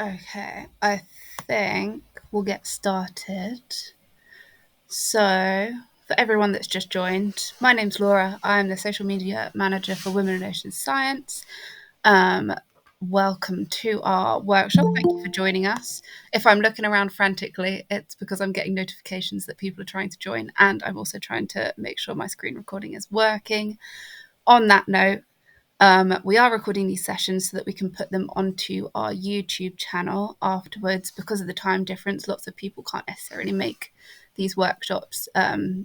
Okay, I think we'll get started. So, for everyone that's just joined, my name's Laura. I'm the social media manager for Women in Ocean Science. Welcome to our workshop. Thank you for joining us. If I'm looking around frantically, it's because I'm getting notifications that people are trying to join, and I'm also trying to make sure my screen recording is working. On that note, we are recording these sessions so that we can put them onto our YouTube channel afterwards. Because of the time difference, lots of people can't necessarily make these workshops,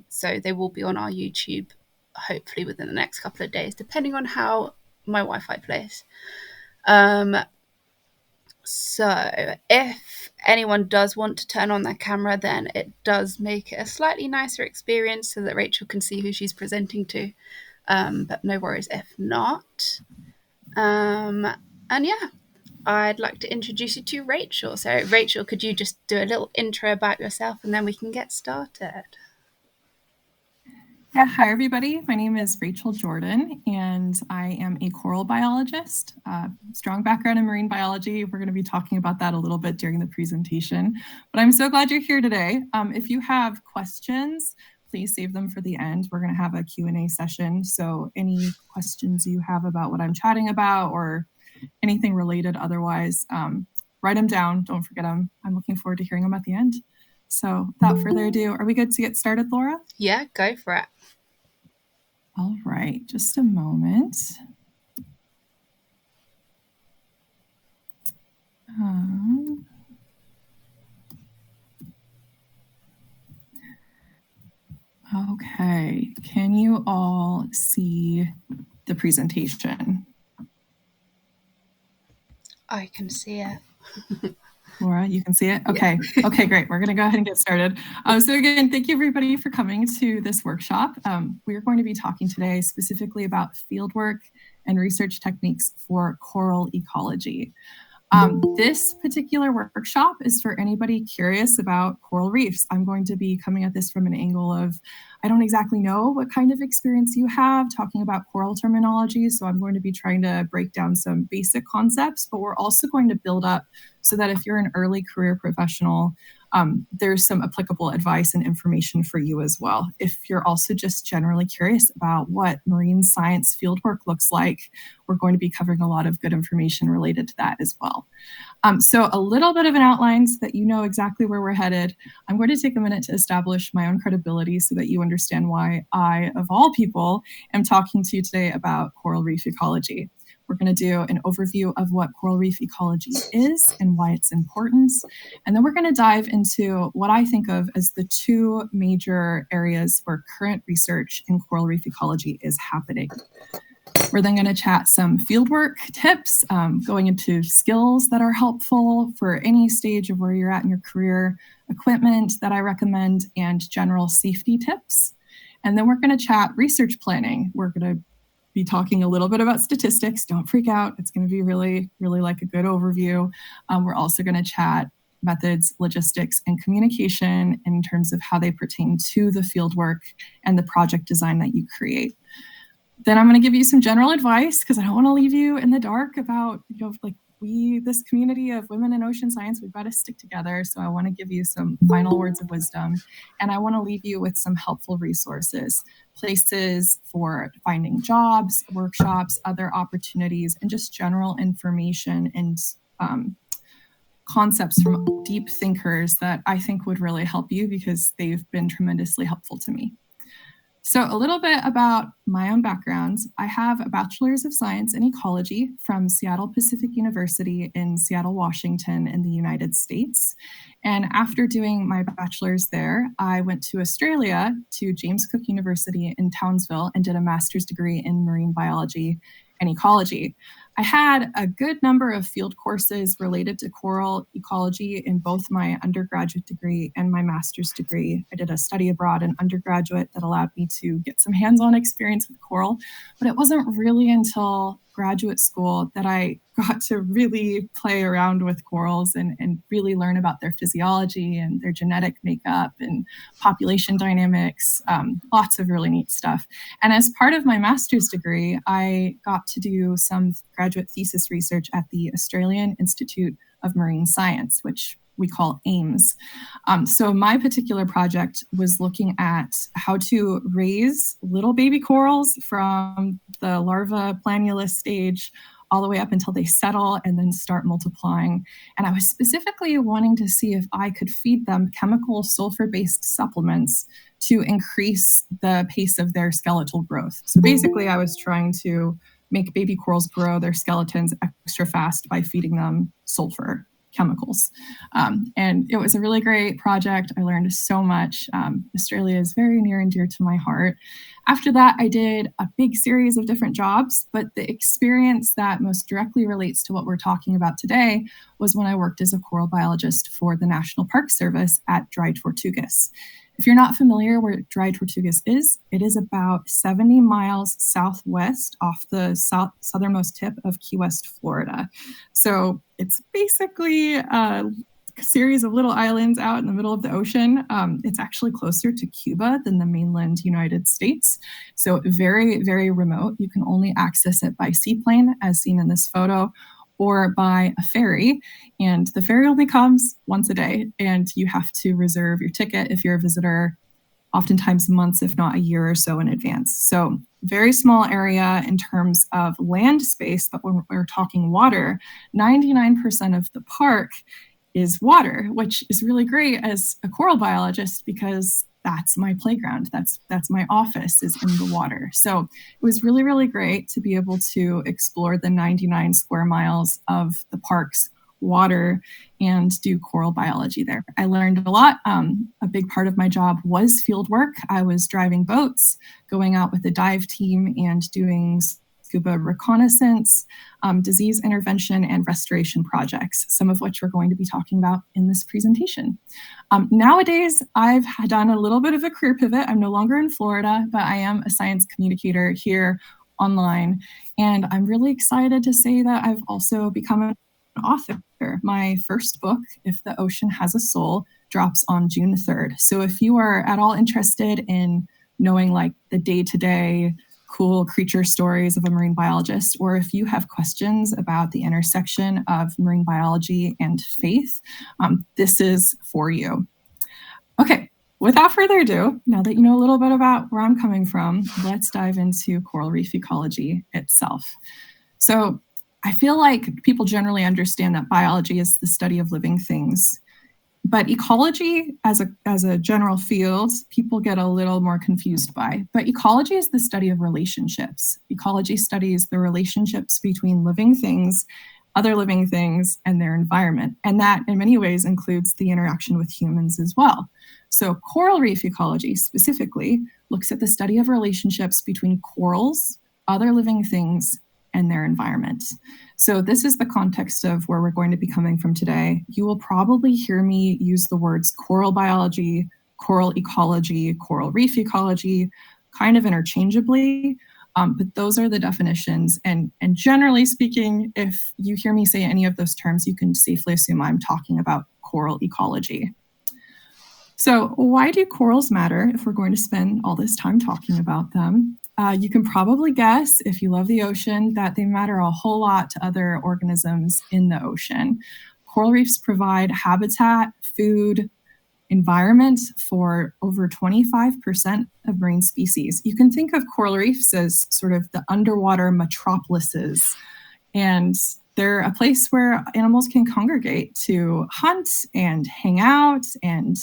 so they will be on our YouTube hopefully within the next couple of days, depending on how my Wi-Fi plays. So if anyone does want to turn on their camera, then it does make it a slightly nicer experience so that Rachel can see who she's presenting to. But no worries if not. And yeah, I'd like to introduce you to Rachel. So Rachel, could you just do a little intro about yourself and then we can get started? Yeah, hi everybody. My name is Rachel Jordan and I am a coral biologist. Strong background in marine biology. We're going to be talking about that a little bit during the presentation, but I'm so glad you're here today. If you have questions, please save them for the end. We're going to have a Q&A session. So any questions you have about what I'm chatting about or anything related otherwise, write them down. Don't forget them. I'm looking forward to hearing them at the end. So without further ado, are we good to get started, Laura? Yeah, go for it. All right, just a moment. Okay, can you all see the presentation? I can see it. Laura, you can see it? Okay. Yeah. Okay, great. We're going to go ahead and get started. So again, thank you everybody for coming to this workshop. We are going to be talking today specifically about fieldwork and research techniques for coral ecology. This particular workshop is for anybody curious about coral reefs. I'm going to be coming at this from an angle of, I don't exactly know what kind of experience you have talking about coral terminology, so I'm going to be trying to break down some basic concepts, but we're also going to build up so that if you're an early career professional, there's some applicable advice and information for you as well. If you're also just generally curious about what marine science fieldwork looks like, we're going to be covering a lot of good information related to that as well. So a little bit of an outline so that you know exactly where we're headed. I'm going to take a minute to establish my own credibility so that you understand why I, of all people, am talking to you today about coral reef ecology. We're going to do an overview of what coral reef ecology is and why it's important. And then we're going to dive into what I think of as the two major areas where current research in coral reef ecology is happening. We're then going to chat some fieldwork tips, going into skills that are helpful for any stage of where you're at in your career, equipment that I recommend, and general safety tips. And then we're going to chat research planning. We're going to be talking a little bit about statistics. Don't freak out. It's going to be really, really like a good overview. We're also going to chat methods, logistics, and communication in terms of how they pertain to the fieldwork and the project design that you create. Then I'm going to give you some general advice because I don't want to leave you in the dark about, like this community of women in ocean science, we've got to stick together. So I want to give you some final words of wisdom, and I want to leave you with some helpful resources, places for finding jobs, workshops, other opportunities, and just general information and concepts from deep thinkers that I think would really help you, because they've been tremendously helpful to me. So a little bit about my own background. I have a bachelor's of science in ecology from Seattle Pacific University in Seattle, Washington in the United States. And after doing my bachelor's there, I went to Australia to James Cook University in Townsville and did a master's degree in marine biology and ecology. I had a good number of field courses related to coral ecology in both my undergraduate degree and my master's degree. I did a study abroad in undergraduate that allowed me to get some hands-on experience with coral, but it wasn't really until graduate school that I got to really play around with corals and really learn about their physiology and their genetic makeup and population dynamics, lots of really neat stuff. And as part of my master's degree, I got to do some graduate thesis research at the Australian Institute of Marine Science, which we call AIMS. So my particular project was looking at how to raise little baby corals from the larva planula stage all the way up until they settle and then start multiplying. And I was specifically wanting to see if I could feed them chemical sulfur-based supplements to increase the pace of their skeletal growth. So basically, I was trying to make baby corals grow their skeletons extra fast by feeding them sulfur chemicals. And it was a really great project. I learned so much. Australia is very near and dear to my heart. After that, I did a big series of different jobs, but the experience that most directly relates to what we're talking about today was when I worked as a coral biologist for the National Park Service at Dry Tortugas. If you're not familiar where Dry Tortugas is, it is about 70 miles southwest off the southernmost tip of Key West, Florida. So it's basically a series of little islands out in the middle of the ocean. It's actually closer to Cuba than the mainland United States. So very, very remote. You can only access it by seaplane, as seen in this photo, or by a ferry. And the ferry only comes once a day, and you have to reserve your ticket if you're a visitor, oftentimes months, if not a year or so in advance. So very small area in terms of land space, but when we're talking water, 99% of the park is water, which is really great as a coral biologist because that's my playground. That's my office, is in the water. So it was really, really great to be able to explore the 99 square miles of the park's water and do coral biology there. I learned a lot. A big part of my job was field work. I was driving boats, going out with the dive team and doing scuba reconnaissance, disease intervention, and restoration projects, some of which we're going to be talking about in this presentation. Nowadays, I've done a little bit of a career pivot. I'm no longer in Florida, but I am a science communicator here online. And I'm really excited to say that I've also become an author. My first book, If the Ocean Has a Soul, drops on June 3rd. So if you are at all interested in knowing like the day-to-day cool creature stories of a marine biologist, or if you have questions about the intersection of marine biology and faith, this is for you. Okay, without further ado, now that you know a little bit about where I'm coming from, let's dive into coral reef ecology itself. So I feel like people generally understand that biology is the study of living things. But ecology as a general field, people get a little more confused by. But ecology is the study of relationships. Ecology studies the relationships between living things, other living things, and their environment. And that in many ways includes the interaction with humans as well. So coral reef ecology specifically looks at the study of relationships between corals, other living things, and their environment. So this is the context of where we're going to be coming from today. You will probably hear me use the words coral biology, coral ecology, coral reef ecology, kind of interchangeably, but those are the definitions. And generally speaking, if you hear me say any of those terms, you can safely assume I'm talking about coral ecology. So why do corals matter if we're going to spend all this time talking about them? You can probably guess, if you love the ocean, that they matter a whole lot to other organisms in the ocean. Coral reefs provide habitat, food, environment for over 25% of marine species. You can think of coral reefs as sort of the underwater metropolises, and they're a place where animals can congregate to hunt and hang out and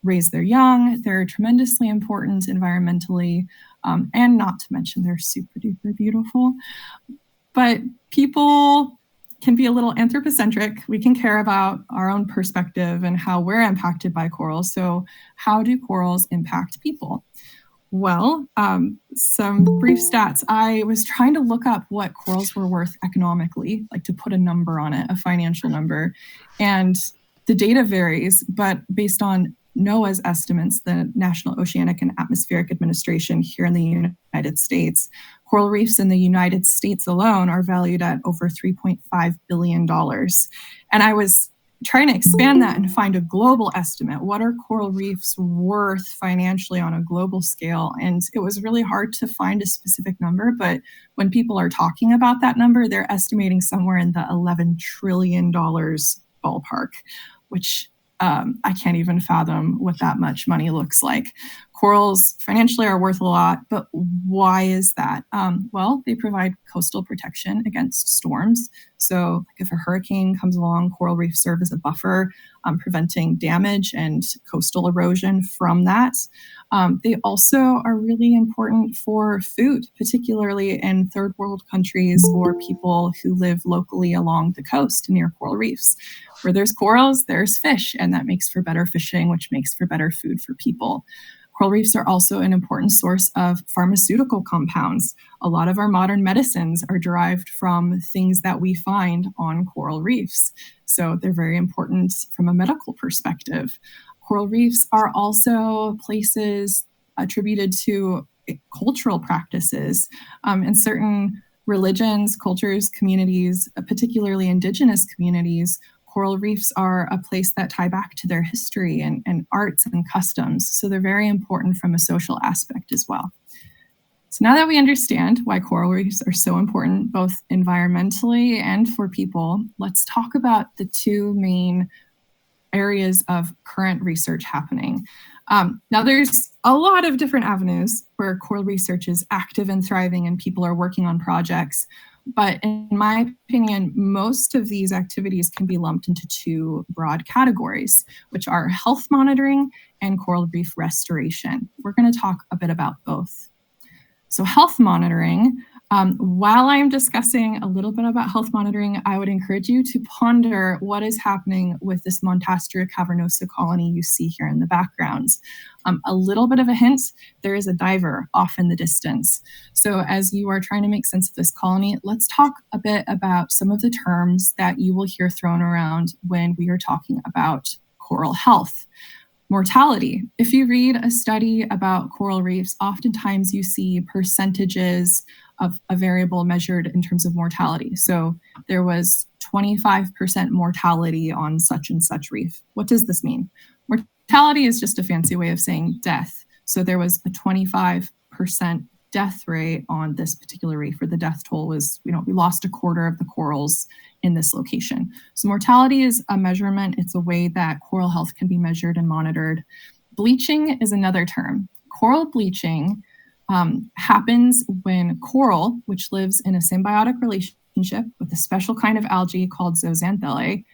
raise their young. They're tremendously important environmentally, and not to mention they're super duper beautiful. But people can be a little anthropocentric. We can care about our own perspective and how we're impacted by corals. So how do corals impact people? Well, some brief stats. I was trying to look up what corals were worth economically, like to put a number on it, a financial number. And the data varies, but based on NOAA's estimates, the National Oceanic and Atmospheric Administration here in the United States, coral reefs in the United States alone are valued at over $3.5 billion. And I was trying to expand that and find a global estimate. What are coral reefs worth financially on a global scale? And it was really hard to find a specific number, but when people are talking about that number, they're estimating somewhere in the $11 trillion ballpark, which I can't even fathom what that much money looks like. Corals financially are worth a lot, but why is that? Well, they provide coastal protection against storms. So if a hurricane comes along, coral reefs serve as a buffer, preventing damage and coastal erosion from that. They also are really important for food, particularly in third world countries or people who live locally along the coast near coral reefs. Where there's corals, there's fish, and that makes for better fishing, which makes for better food for people. Coral reefs are also an important source of pharmaceutical compounds. A lot of our modern medicines are derived from things that we find on coral reefs. So they're very important from a medical perspective. Coral reefs are also places attributed to cultural practices. In certain religions, cultures, communities, particularly indigenous communities, coral reefs are a place that tie back to their history and arts and customs. So they're very important from a social aspect as well. So now that we understand why coral reefs are so important, both environmentally and for people, let's talk about the two main areas of current research happening. Now, there's a lot of different avenues where coral research is active and thriving and people are working on projects. But in my opinion, most of these activities can be lumped into two broad categories, which are health monitoring and coral reef restoration. We're going to talk a bit about both. So health monitoring, while I'm discussing a little bit about health monitoring, I would encourage you to ponder what is happening with this Montastera cavernosa colony you see here in the background. A little bit of a hint, there is a diver off in the distance. So as you are trying to make sense of this colony, let's talk a bit about some of the terms that you will hear thrown around when we are talking about coral health. Mortality. If you read a study about coral reefs, oftentimes you see percentages of a variable measured in terms of mortality. So there was 25% mortality on such and such reef. What does this mean? Mortality is just a fancy way of saying death. So there was a 25% death rate on this particular reef, where the death toll was, we lost a quarter of the corals in this location. So mortality is a measurement. It's a way that coral health can be measured and monitored. Bleaching is another term. Coral bleaching happens when coral, which lives in a symbiotic relationship with a special kind of algae called zooxanthellae,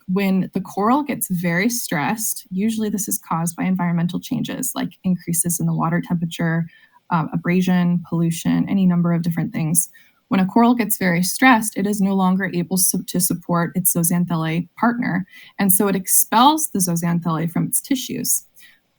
when the coral gets very stressed, usually this is caused by environmental changes like increases in the water temperature, abrasion, pollution, any number of different things. When a coral gets very stressed, it is no longer able to support its zooxanthellae partner, and so it expels the zooxanthellae from its tissues.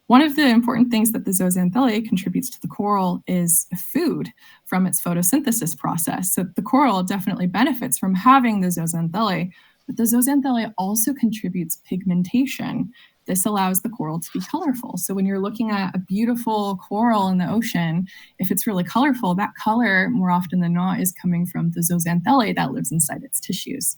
One of the important things that the zooxanthellae contributes to the coral is food from its photosynthesis process. So the coral definitely benefits from having the zooxanthellae, but the zooxanthellae also contributes pigmentation. This allows the coral to be colorful. So when you're looking at a beautiful coral in the ocean, if it's really colorful, that color more often than not is coming from the zooxanthellae that lives inside its tissues.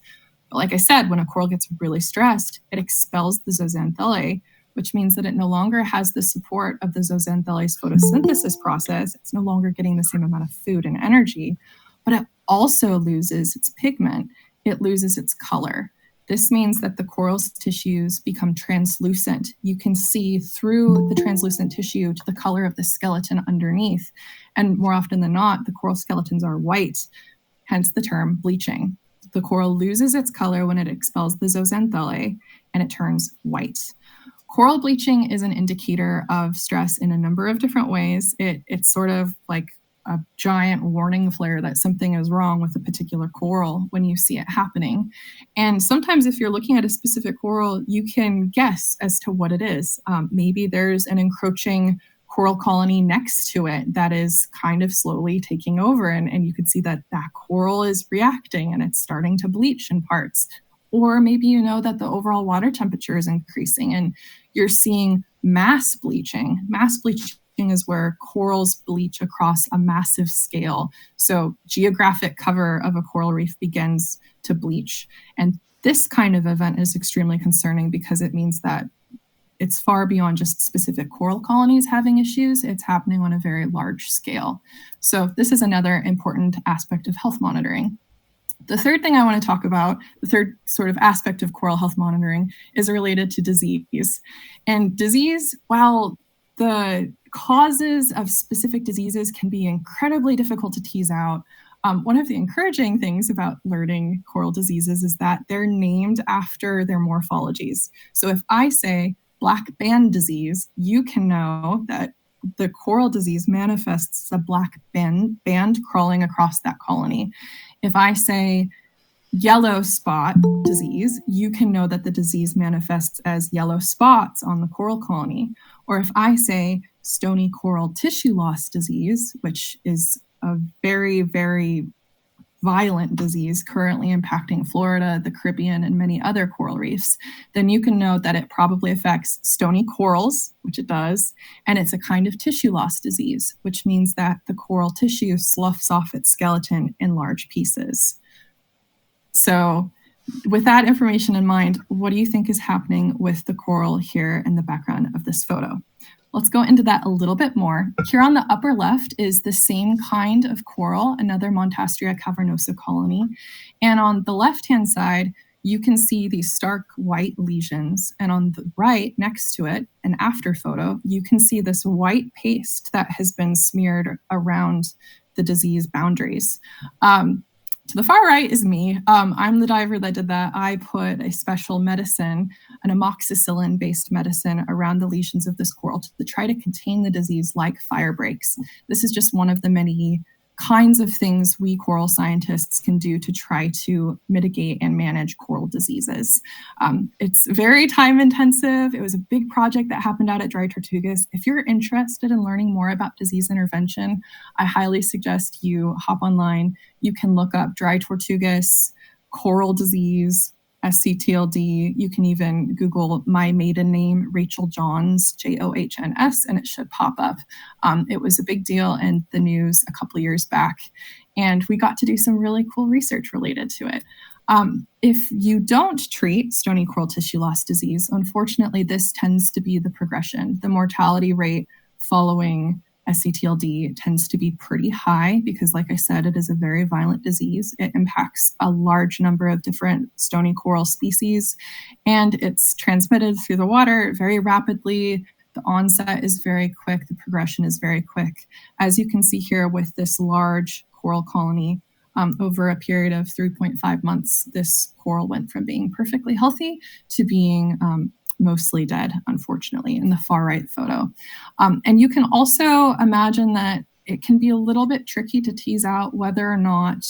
But like I said, when a coral gets really stressed, it expels the zooxanthellae, which means that it no longer has the support of the zooxanthellae's photosynthesis process. It's no longer getting the same amount of food and energy, but it also loses its pigment. It loses its color. This means that the coral's tissues become translucent. You can see through the translucent tissue to the color of the skeleton underneath. And more often than not, the coral skeletons are white, hence the term bleaching. The coral loses its color when it expels the zooxanthellae and it turns white. Coral bleaching is an indicator of stress in a number of different ways. It's sort of like a giant warning flare that something is wrong with a particular coral when you see it happening. And sometimes if you're looking at a specific coral, you can guess as to what it is. Maybe there's an encroaching coral colony next to it that is kind of slowly taking over, and you can see that that coral is reacting and it's starting to bleach in parts. Or maybe you know that the overall water temperature is increasing and you're seeing mass bleaching. Mass bleaching is where corals bleach across a massive scale. So geographic cover of a coral reef begins to bleach. And this kind of event is extremely concerning because it means that it's far beyond just specific coral colonies having issues. It's happening on a very large scale. So this is another important aspect of health monitoring. The third thing I want to talk about, the third sort of aspect of coral health monitoring, is related to disease. And disease, while the causes of specific diseases can be incredibly difficult to tease out, one of the encouraging things about learning coral diseases is that they're named after their morphologies. So if I say black band disease, you can know that the coral disease manifests a black band crawling across that colony. If I say yellow spot disease, you can know that the disease manifests as yellow spots on the coral colony. Or if I say stony coral tissue loss disease, which is a very, very violent disease currently impacting Florida, the Caribbean, and many other coral reefs, then you can know that it probably affects stony corals, which it does, and it's a kind of tissue loss disease, which means that the coral tissue sloughs off its skeleton in large pieces. So with that information in mind, what do you think is happening with the coral here in the background of this photo? Let's go into that a little bit more. Here on the upper left is the same kind of coral, another Montastria cavernosa colony. And on the left-hand side, you can see these stark white lesions. And on the right, next to it, an after photo, you can see this white paste that has been smeared around the disease boundaries. To the far right is me. I'm the diver that did that. I put a special medicine, an amoxicillin-based medicine, around the lesions of this coral to try to contain the disease like fire breaks. This is just one of the many kinds of things we coral scientists can do to try to mitigate and manage coral diseases. It's very time intensive. It was a big project that happened out at Dry Tortugas. If you're interested in learning more about disease intervention, I highly suggest you hop online. You can look up Dry Tortugas, coral disease, SCTLD. You can even Google my maiden name, Rachel Johns, Johns, and it should pop up. It was a big deal in the news a couple of years back, and we got to do some really cool research related to it. If you don't treat stony coral tissue loss disease, unfortunately, this tends to be the progression. The mortality rate following SCTLD tends to be pretty high because, like I said, it is a very violent disease. It impacts a large number of different stony coral species, and it's transmitted through the water very rapidly. The onset is very quick. The progression is very quick. As you can see here with this large coral colony, over a period of 3.5 months, this coral went from being perfectly healthy to being mostly dead, unfortunately, in the far right photo. And you can also imagine that it can be a little bit tricky to tease out whether or not,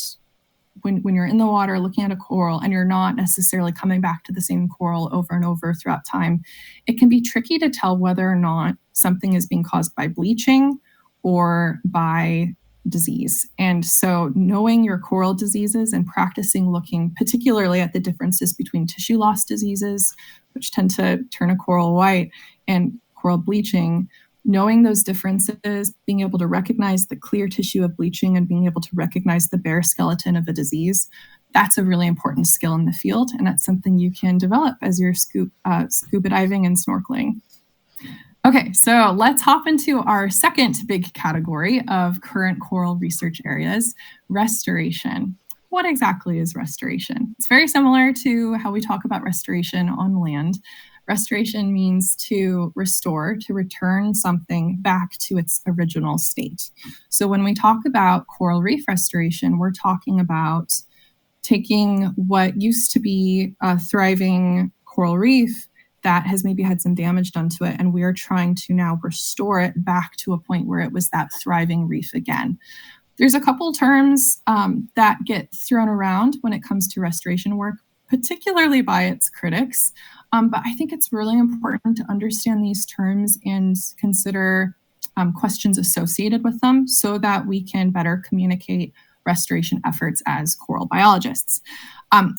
when you're in the water looking at a coral and you're not necessarily coming back to the same coral over and over throughout time, it can be tricky to tell whether or not something is being caused by bleaching or by disease. And so knowing your coral diseases and practicing looking particularly at the differences between tissue loss diseases, which tend to turn a coral white, and coral bleaching, knowing those differences, being able to recognize the clear tissue of bleaching and being able to recognize the bare skeleton of a disease, that's a really important skill in the field. And that's something you can develop as you're scuba diving and snorkeling. Okay, so let's hop into our second big category of current coral research areas, restoration. What exactly is restoration? It's very similar to how we talk about restoration on land. Restoration means to restore, to return something back to its original state. So when we talk about coral reef restoration, we're talking about taking what used to be a thriving coral reef that has maybe had some damage done to it, and we are trying to now restore it back to a point where it was that thriving reef again. There's a couple terms that get thrown around when it comes to restoration work, particularly by its critics. But I think it's really important to understand these terms and consider questions associated with them so that we can better communicate restoration efforts as coral biologists.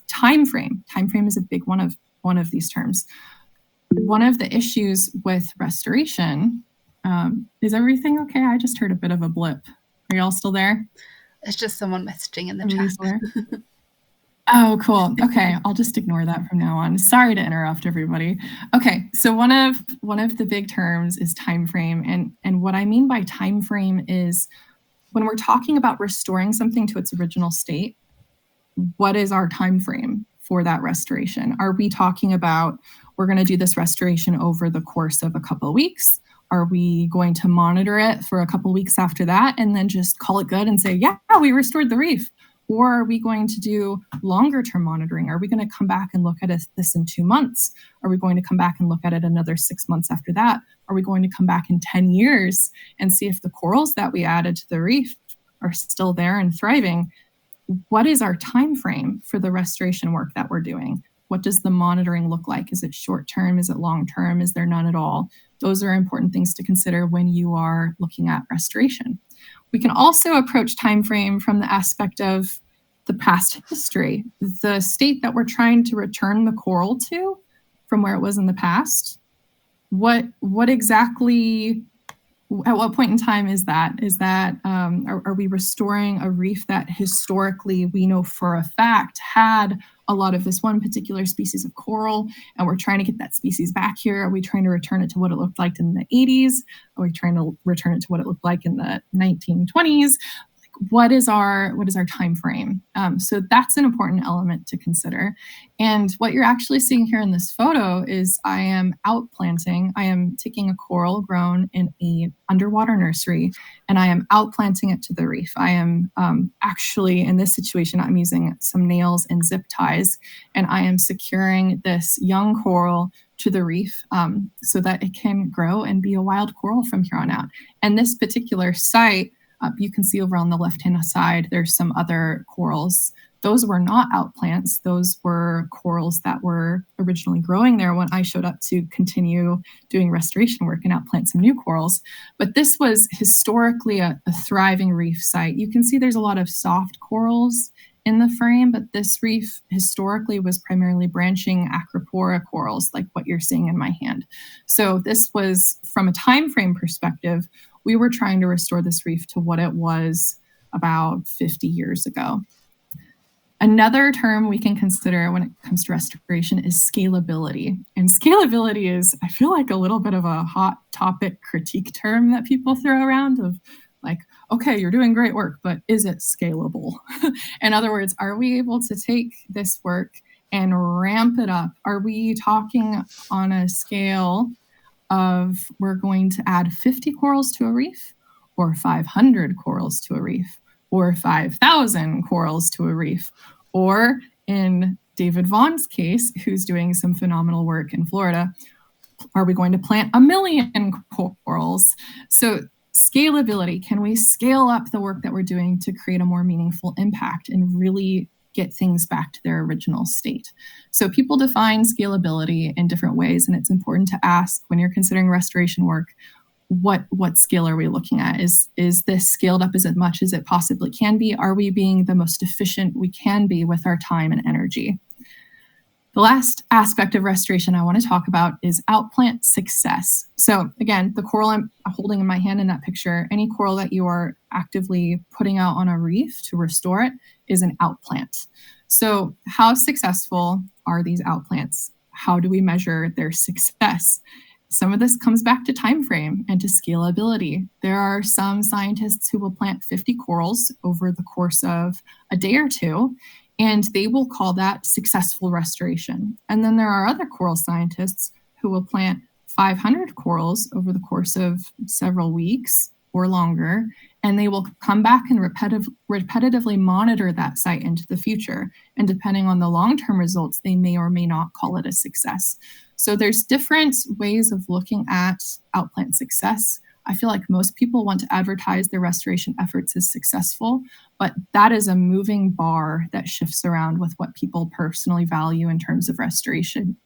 Time frame is a big one of these terms. One of the issues with restoration is everything okay? I just heard a bit of a blip. Are y'all still there? It's just someone messaging in the chat. Oh, cool. Okay, I'll just ignore that from now on. Sorry to interrupt everybody. Okay, so one of the big terms is time frame, and what I mean by time frame is when we're talking about restoring something to its original state, what is our time frame for that restoration? Are we talking about we're going to do this restoration over the course of a couple of weeks? Are we going to monitor it for a couple of weeks after that and then just call it good and say, yeah, we restored the reef? Or are we going to do longer term monitoring? Are we going to come back and look at this in 2 months? Are we going to come back and look at it another 6 months after that? Are we going to come back in 10 years and see if the corals that we added to the reef are still there and thriving? What is our time frame for the restoration work that we're doing? What does the monitoring look like? Is it short term? Is it long term? Is there none at all? Those are important things to consider when you are looking at restoration. We can also approach time frame from the aspect of the past history, the state that we're trying to return the coral to from where it was in the past. What exactly, at what point in time is that? Are we restoring a reef that historically we know for a fact had a lot of this one particular species of coral, and we're trying to get that species back here? Are we trying to return it to what it looked like in the 80s? Are we trying to return it to what it looked like in the 1920s? What is our time frame? So that's an important element to consider. And what you're actually seeing here in this photo is I am outplanting. I am taking a coral grown in a underwater nursery, and I am outplanting it to the reef. I am actually, in this situation, I'm using some nails and zip ties, and I am securing this young coral to the reef so that it can grow and be a wild coral from here on out. And this particular site, you can see over on the left-hand side, there's some other corals. Those were not outplants. Those were corals that were originally growing there when I showed up to continue doing restoration work and outplant some new corals. But this was historically a thriving reef site. You can see there's a lot of soft corals in the frame, but this reef historically was primarily branching acropora corals, like what you're seeing in my hand. So this was, from a time frame perspective, we were trying to restore this reef to what it was about 50 years ago. Another term we can consider when it comes to restoration is scalability. And scalability is, I feel like, a little bit of a hot topic critique term that people throw around of like, okay, you're doing great work, but is it scalable? In other words, are we able to take this work and ramp it up? Are we talking on a scale of we're going to add 50 corals to a reef, or 500 corals to a reef, or 5,000 corals to a reef, or in David Vaughn's case, who's doing some phenomenal work in Florida, are we going to plant 1 million corals? So scalability, can we scale up the work that we're doing to create a more meaningful impact and really get things back to their original state? So people define scalability in different ways, and it's important to ask when you're considering restoration work, what scale are we looking at? Is this scaled up as much as it possibly can be? Are we being the most efficient we can be with our time and energy? The last aspect of restoration I want to talk about is outplant success. So again, the coral I'm holding in my hand in that picture, any coral that you are actively putting out on a reef to restore it is an outplant. So how successful are these outplants? How do we measure their success? Some of this comes back to time frame and to scalability. There are some scientists who will plant 50 corals over the course of a day or two, and they will call that successful restoration. And then there are other coral scientists who will plant 500 corals over the course of several weeks or longer, and they will come back and repetitively monitor that site into the future. And depending on the long-term results, they may or may not call it a success. So there's different ways of looking at outplant success. I feel like most people want to advertise their restoration efforts as successful, but that is a moving bar that shifts around with what people personally value in terms of restoration.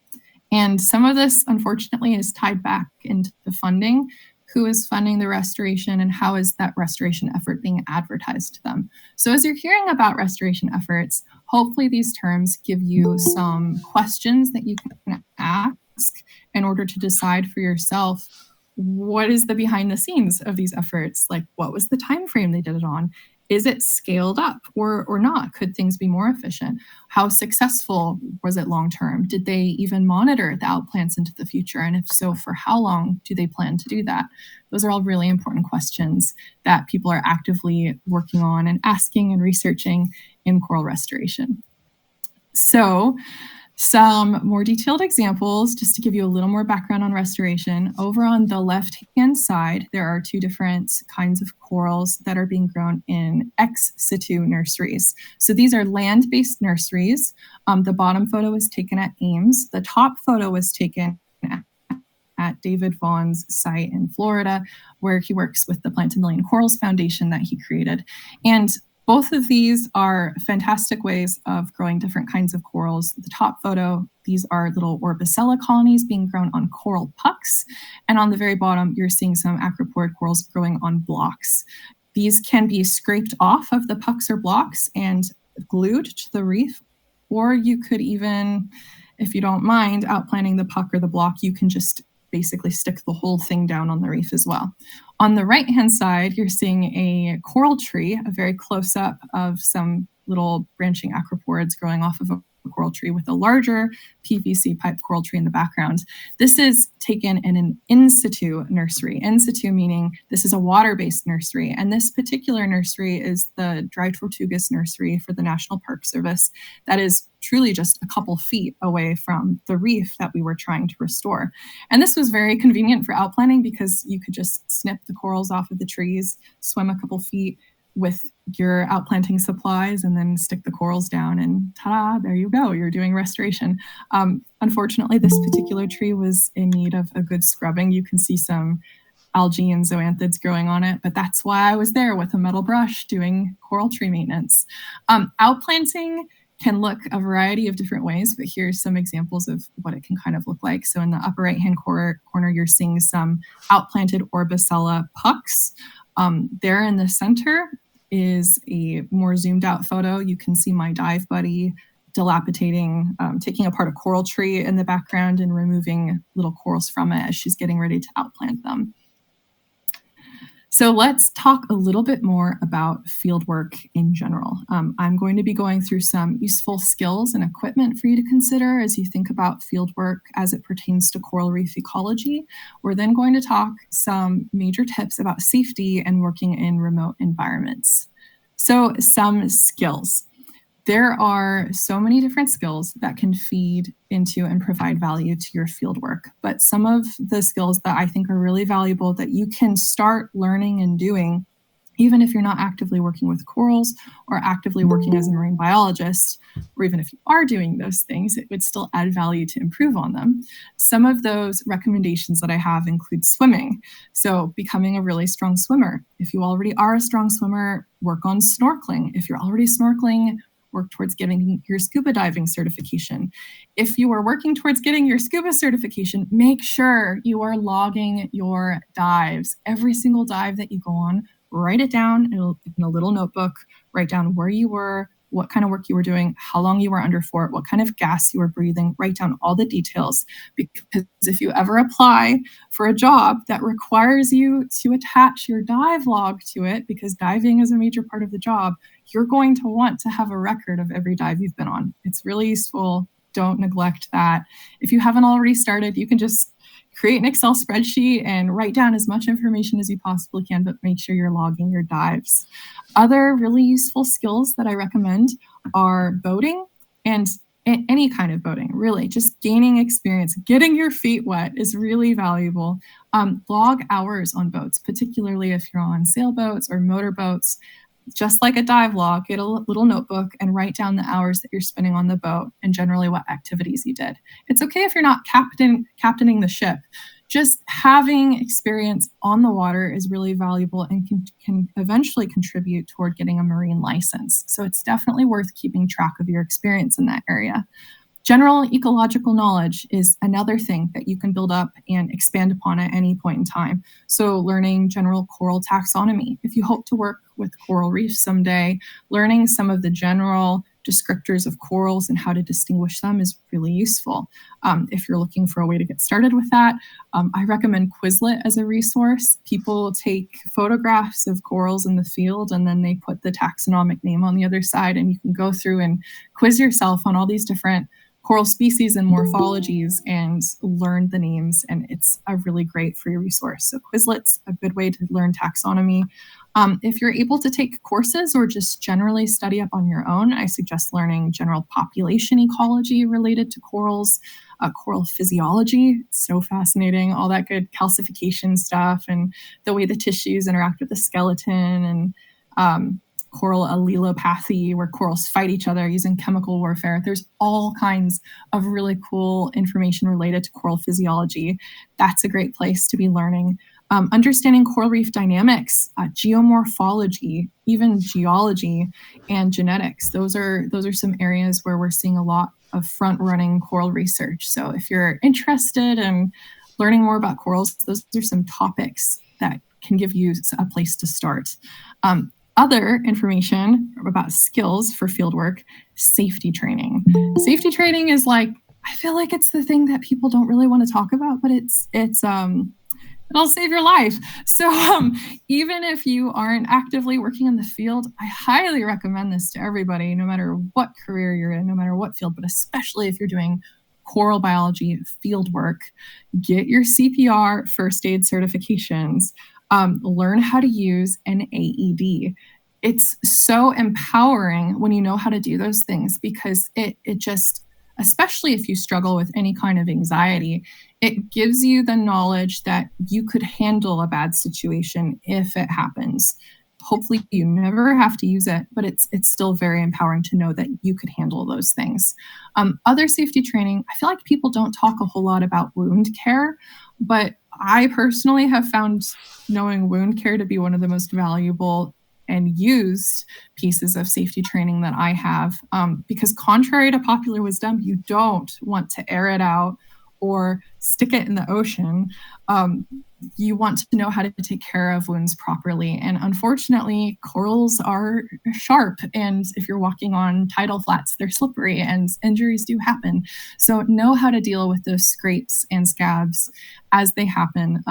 And some of this, unfortunately, is tied back into the funding. Who is funding the restoration, and how is that restoration effort being advertised to them? So as you're hearing about restoration efforts, hopefully these terms give you some questions that you can ask in order to decide for yourself, what is the behind the scenes of these efforts? Like, what was the time frame they did it on? Is it scaled up or not? Could things be more efficient? How successful was it long term? Did they even monitor the outplants into the future? And if so, for how long do they plan to do that? Those are all really important questions that people are actively working on and asking and researching in coral restoration. So, some more detailed examples, just to give you a little more background on restoration. Over on the left-hand side, there are two different kinds of corals that are being grown in ex situ nurseries. So these are land-based nurseries. The bottom photo was taken at Ames. The top photo was taken at David Vaughn's site in Florida, where he works with the Plant a Million Corals Foundation that he created. And both of these are fantastic ways of growing different kinds of corals. The top photo, these are little Orbicella colonies being grown on coral pucks. And on the very bottom, you're seeing some acropoid corals growing on blocks. These can be scraped off of the pucks or blocks and glued to the reef, or you could even, if you don't mind outplanting the puck or the block, you can just basically stick the whole thing down on the reef as well. On the right-hand side, you're seeing a coral tree, a very close-up of some little branching acropoids growing off of a coral tree with a larger PVC pipe coral tree in the background. This is taken in an in situ nursery. In situ meaning this is a water-based nursery, and this particular nursery is the Dry Tortugas nursery for the National Park Service that is truly just a couple feet away from the reef that we were trying to restore. And this was very convenient for outplanting because you could just snip the corals off of the trees, swim a couple feet with your outplanting supplies, and then stick the corals down, and ta-da, there you go, you're doing restoration. Unfortunately, this particular tree was in need of a good scrubbing. You can see some algae and zoanthids growing on it, but that's why I was there with a metal brush doing coral tree maintenance. Outplanting can look a variety of different ways, but here's some examples of what it can kind of look like. So in the upper right-hand corner, you're seeing some outplanted Orbicella pucks. There in the center is a more zoomed out photo. You can see my dive buddy dilapidating, taking apart a coral tree in the background and removing little corals from it as she's getting ready to outplant them. So let's talk a little bit more about fieldwork in general. I'm going to be going through some useful skills and equipment for you to consider as you think about fieldwork as it pertains to coral reef ecology. We're then going to talk some major tips about safety and working in remote environments. So some skills. There are so many different skills that can feed into and provide value to your fieldwork. But some of the skills that I think are really valuable that you can start learning and doing, even if you're not actively working with corals or actively working as a marine biologist, or even if you are doing those things, it would still add value to improve on them. Some of those recommendations that I have include swimming. So becoming a really strong swimmer. If you already are a strong swimmer, work on snorkeling. If you're already snorkeling, work towards getting your scuba diving certification. If you are working towards getting your scuba certification, make sure you are logging your dives. Every single dive that you go on, write it down in a little notebook, write down where you were, what kind of work you were doing, how long you were under for it, what kind of gas you were breathing, write down all the details. Because if you ever apply for a job that requires you to attach your dive log to it, because diving is a major part of the job, you're going to want to have a record of every dive you've been on. It's really useful. Don't neglect that. If you haven't already started, you can just create an Excel spreadsheet and write down as much information as you possibly can, but make sure you're logging your dives. Other really useful skills that I recommend are boating, and any kind of boating, really. Just gaining experience, getting your feet wet is really valuable. Log hours on boats, particularly if you're on sailboats or motorboats. Just like a dive log, get a little notebook and write down the hours that you're spending on the boat and generally what activities you did. It's okay if you're not captaining the ship. Just having experience on the water is really valuable and can eventually contribute toward getting a marine license. So it's definitely worth keeping track of your experience in that area. General ecological knowledge is another thing that you can build up and expand upon at any point in time. So learning general coral taxonomy. If you hope to work with coral reefs someday, learning some of the general descriptors of corals and how to distinguish them is really useful. If you're looking for a way to get started with that, I recommend Quizlet as a resource. People take photographs of corals in the field and then they put the taxonomic name on the other side, and you can go through and quiz yourself on all these different coral species and morphologies and learn the names, and it's a really great free resource. So Quizlet's a good way to learn taxonomy. If you're able to take courses or just generally study up on your own, I suggest learning general population ecology related to corals, coral physiology. It's so fascinating, all that good calcification stuff and the way the tissues interact with the skeleton, and coral allelopathy, where corals fight each other using chemical warfare. There's all kinds of really cool information related to coral physiology. That's a great place to be learning. Understanding coral reef dynamics, geomorphology, even geology and genetics. Those are some areas where we're seeing a lot of front-running coral research. So if you're interested in learning more about corals, those are some topics that can give you a place to start. Other information about skills for fieldwork, safety training. Safety training is I feel like it's the thing that people don't really want to talk about, but it'll save your life. So even if you aren't actively working in the field, I highly recommend this to everybody, no matter what career you're in, no matter what field, but especially if you're doing coral biology field work. Get your CPR first aid certifications. Learn how to use an AED. It's so empowering when you know how to do those things, because it just, especially if you struggle with any kind of anxiety, it gives you the knowledge that you could handle a bad situation if it happens. Hopefully you never have to use it, but it's still very empowering to know that you could handle those things. Other safety training, I feel like people don't talk a whole lot about wound care, but I personally have found knowing wound care to be one of the most valuable and used pieces of safety training that I have, because contrary to popular wisdom, you don't want to air it out or stick it in the ocean. You want to know how to take care of wounds properly. And unfortunately, corals are sharp. And if you're walking on tidal flats, they're slippery and injuries do happen. So know how to deal with those scrapes and scabs as they happen.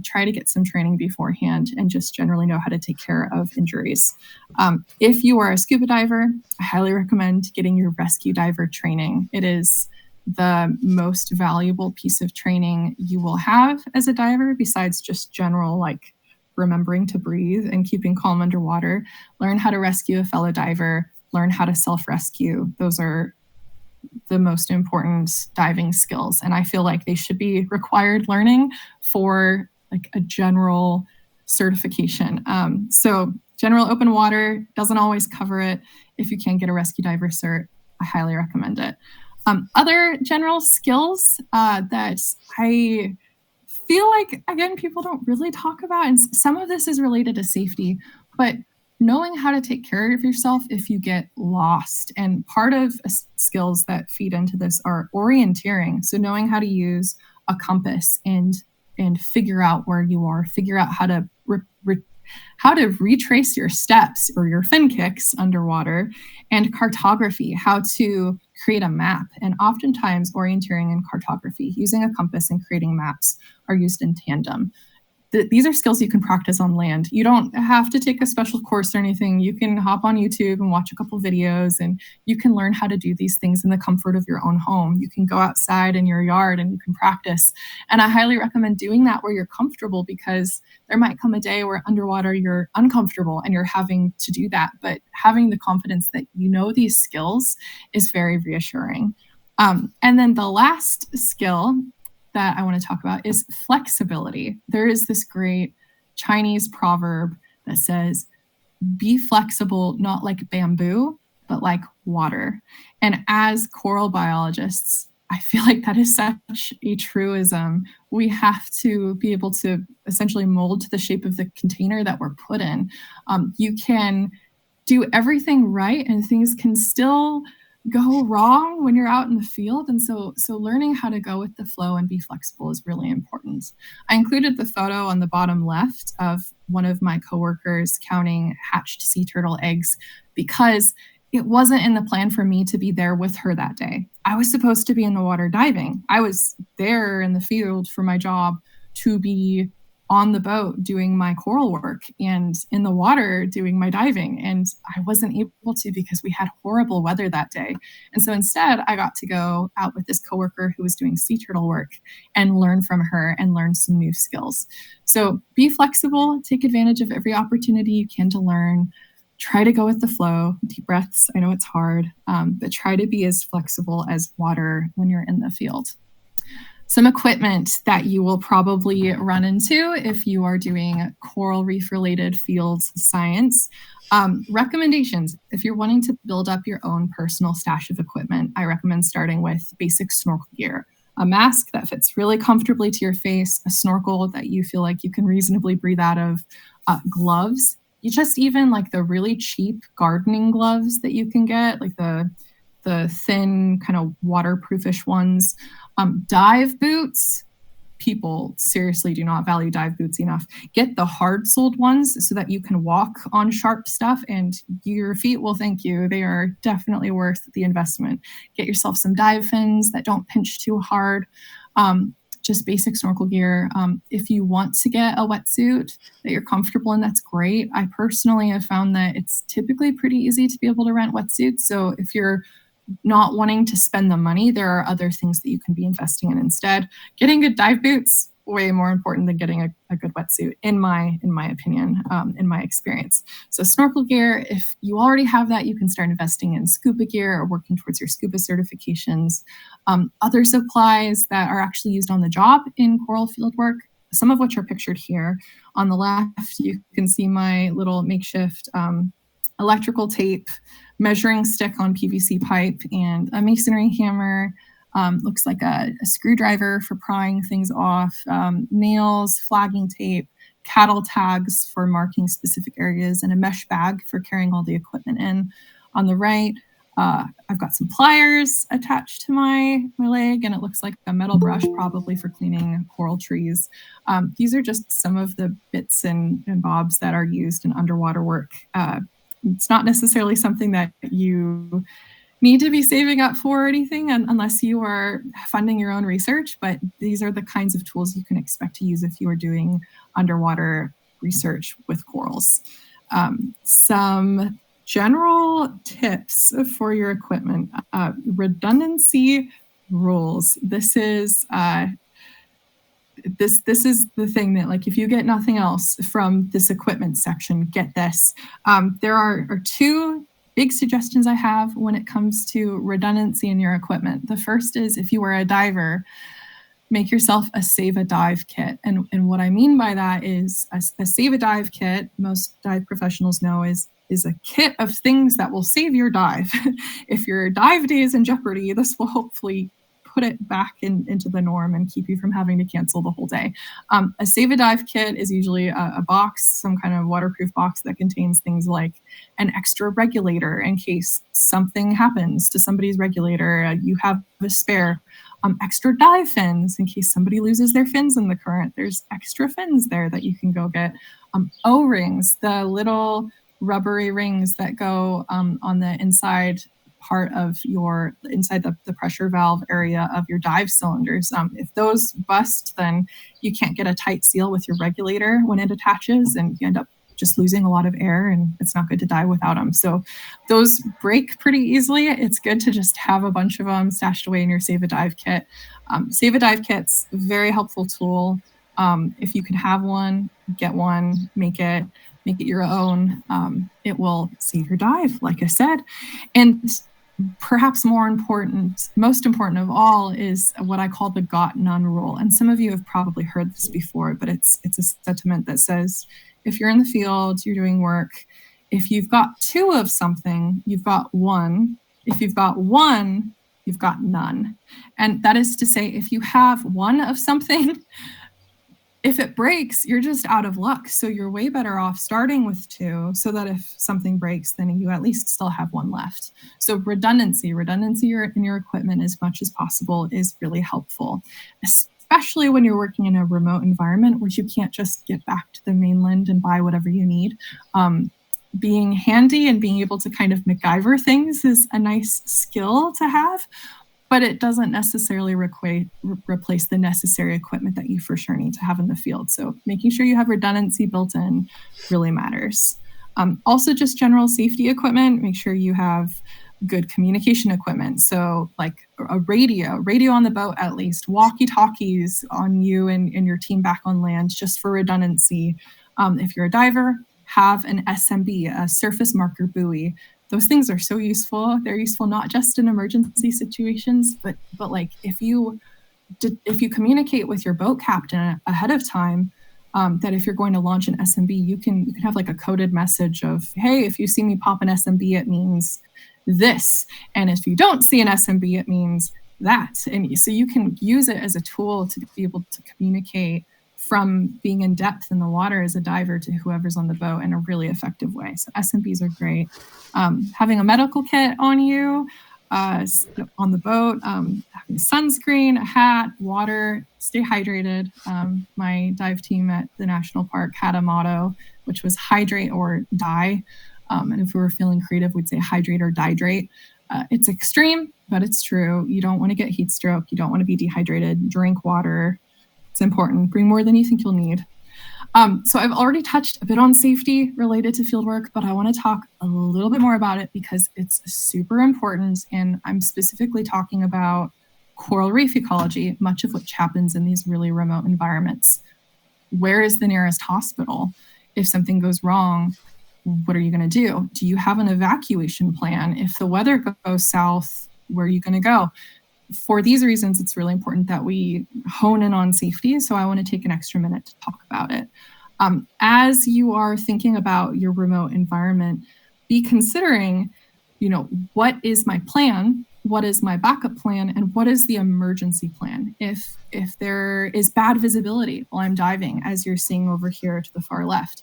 Try to get some training beforehand and just generally know how to take care of injuries. If you are a scuba diver, I highly recommend getting your rescue diver training. It is the most valuable piece of training you will have as a diver, besides just general remembering to breathe and keeping calm underwater. Learn how to rescue a fellow diver, learn how to self-rescue. Those are the most important diving skills, and I feel like they should be required learning for a general certification. So general open water doesn't always cover it. If you can get a rescue diver cert, I highly recommend it. Other general skills that I feel like, again, people don't really talk about, and some of this is related to safety, but knowing how to take care of yourself if you get lost. And part of skills that feed into this are orienteering. So knowing how to use a compass and figure out where you are, figure out how to retrace your steps or your fin kicks underwater, and cartography, how to create a map. And oftentimes orienteering and cartography, using a compass and creating maps, are used in tandem. these are skills you can practice on land. You don't have to take a special course or anything. You can hop on YouTube and watch a couple videos, and you can learn how to do these things in the comfort of your own home. You can go outside in your yard and you can practice. And I highly recommend doing that where you're comfortable, because there might come a day where underwater you're uncomfortable and you're having to do that. But having the confidence that you know these skills is very reassuring. And then the last skill that I want to talk about is flexibility. There is this great Chinese proverb that says, be flexible, not like bamboo, but like water. And as coral biologists, I feel like that is such a truism. We have to be able to essentially mold to the shape of the container that we're put in. You can do everything right and things can still go wrong when you're out in the field. And so learning how to go with the flow and be flexible is really important. I included the photo on the bottom left of one of my coworkers counting hatched sea turtle eggs, because it wasn't in the plan for me to be there with her that day. I was supposed to be in the water diving. I was there in the field for my job to be on the boat doing my coral work and in the water doing my diving. And I wasn't able to because we had horrible weather that day. And so instead, I got to go out with this coworker who was doing sea turtle work and learn from her and learn some new skills. So be flexible, take advantage of every opportunity you can to learn. Try to go with the flow, deep breaths. I know it's hard, but try to be as flexible as water when you're in the field. Some equipment that you will probably run into if you are doing coral reef related fields science. Recommendations. If you're wanting to build up your own personal stash of equipment, I recommend starting with basic snorkel gear. A mask that fits really comfortably to your face, a snorkel that you feel like you can reasonably breathe out of, gloves. You just even like the really cheap gardening gloves that you can get, like the thin kind of waterproofish ones. Dive boots. People seriously do not value dive boots enough. Get the hard-soled ones so that you can walk on sharp stuff and your feet will thank you. They are definitely worth the investment. Get yourself some dive fins that don't pinch too hard. Just basic snorkel gear. If you want to get a wetsuit that you're comfortable in, that's great. I personally have found that it's typically pretty easy to be able to rent wetsuits. So if you're not wanting to spend the money, there are other things that you can be investing in instead. Getting good dive boots, way more important than getting a good wetsuit, in my opinion, in my experience. So snorkel gear, if you already have that, you can start investing in scuba gear or working towards your scuba certifications. Other supplies that are actually used on the job in coral field work, some of which are pictured here. On the left, you can see my little makeshift electrical tape, measuring stick on PVC pipe, and a masonry hammer. Looks like a screwdriver for prying things off, nails, flagging tape, cattle tags for marking specific areas, and a mesh bag for carrying all the equipment in. On the right, I've got some pliers attached to my leg, and it looks like a metal brush, probably for cleaning coral trees. These are just some of the bits and bobs that are used in underwater work. It's not necessarily something that you need to be saving up for or anything unless you are funding your own research, but these are the kinds of tools you can expect to use if you are doing underwater research with corals. Some general tips for your equipment. Redundancy rules. This is this is the thing that, like, if you get nothing else from this equipment section, get this. There are two big suggestions I have when it comes to redundancy in your equipment. The first is, if you are a diver, make yourself a save a dive kit. And what I mean by that is a save a dive kit, most dive professionals know, is a kit of things that will save your dive. If your dive day is in jeopardy, this will hopefully put it back into the norm and keep you from having to cancel the whole day. A save a dive kit is usually a box, some kind of waterproof box that contains things like an extra regulator in case something happens to somebody's regulator. You have a spare. Extra dive fins in case somebody loses their fins in the current. There's extra fins there that you can go get. O-rings, the little rubbery rings that go on the inside part of your inside the pressure valve area of your dive cylinders. If those bust, then you can't get a tight seal with your regulator when it attaches, and you end up just losing a lot of air, and it's not good to dive without them. So those break pretty easily. It's good to just have a bunch of them stashed away in your Save a Dive kit. Save a Dive kit's a very helpful tool. If you can have one, get one, make it your own. It will save your dive, like I said. And perhaps most important of all is what I call the got none rule. And some of you have probably heard this before, but it's a sentiment that says, if you're in the field, you're doing work, if you've got two of something, you've got one. If you've got one, you've got none. And that is to say, if you have one of something, if it breaks, you're just out of luck. So you're way better off starting with two, so that if something breaks, then you at least still have one left. So redundancy in your equipment as much as possible is really helpful, especially when you're working in a remote environment where you can't just get back to the mainland and buy whatever you need. Being handy and being able to kind of MacGyver things is a nice skill to have, but it doesn't necessarily replace the necessary equipment that you for sure need to have in the field. So making sure you have redundancy built in really matters. Also, just general safety equipment, make sure you have good communication equipment. So like a radio on the boat, at least, walkie-talkies on you and your team back on land, just for redundancy. If you're a diver, have an SMB, a surface marker buoy. Those things are so useful. They're useful not just in emergency situations, but like if you communicate with your boat captain ahead of time, that if you're going to launch an SMB, you can have like a coded message of, hey, if you see me pop an SMB, it means this. And if you don't see an SMB, it means that. And so you can use it as a tool to be able to communicate from being in depth in the water as a diver to whoever's on the boat in a really effective way. So SMBs are great. Having a medical kit on you on the boat, having sunscreen, a hat, water, stay hydrated. My dive team at the national park had a motto, which was hydrate or die. And if we were feeling creative, we'd say hydrate or dihydrate. It's extreme, but it's true. You don't want to get heat stroke. You don't want to be dehydrated. Drink water. It's important. Bring more than you think you'll need. So I've already touched a bit on safety related to fieldwork, but I want to talk a little bit more about it because it's super important. And I'm specifically talking about coral reef ecology, much of which happens in these really remote environments. Where is the nearest hospital? If something goes wrong, what are you going to do? Do you have an evacuation plan? If the weather goes south, where are you going to go? For these reasons, it's really important that we hone in on safety. So I want to take an extra minute to talk about it. As you are thinking about your remote environment, be considering, what is my plan? What is my backup plan? And what is the emergency plan? If there is bad visibility while I'm diving, as you're seeing over here to the far left,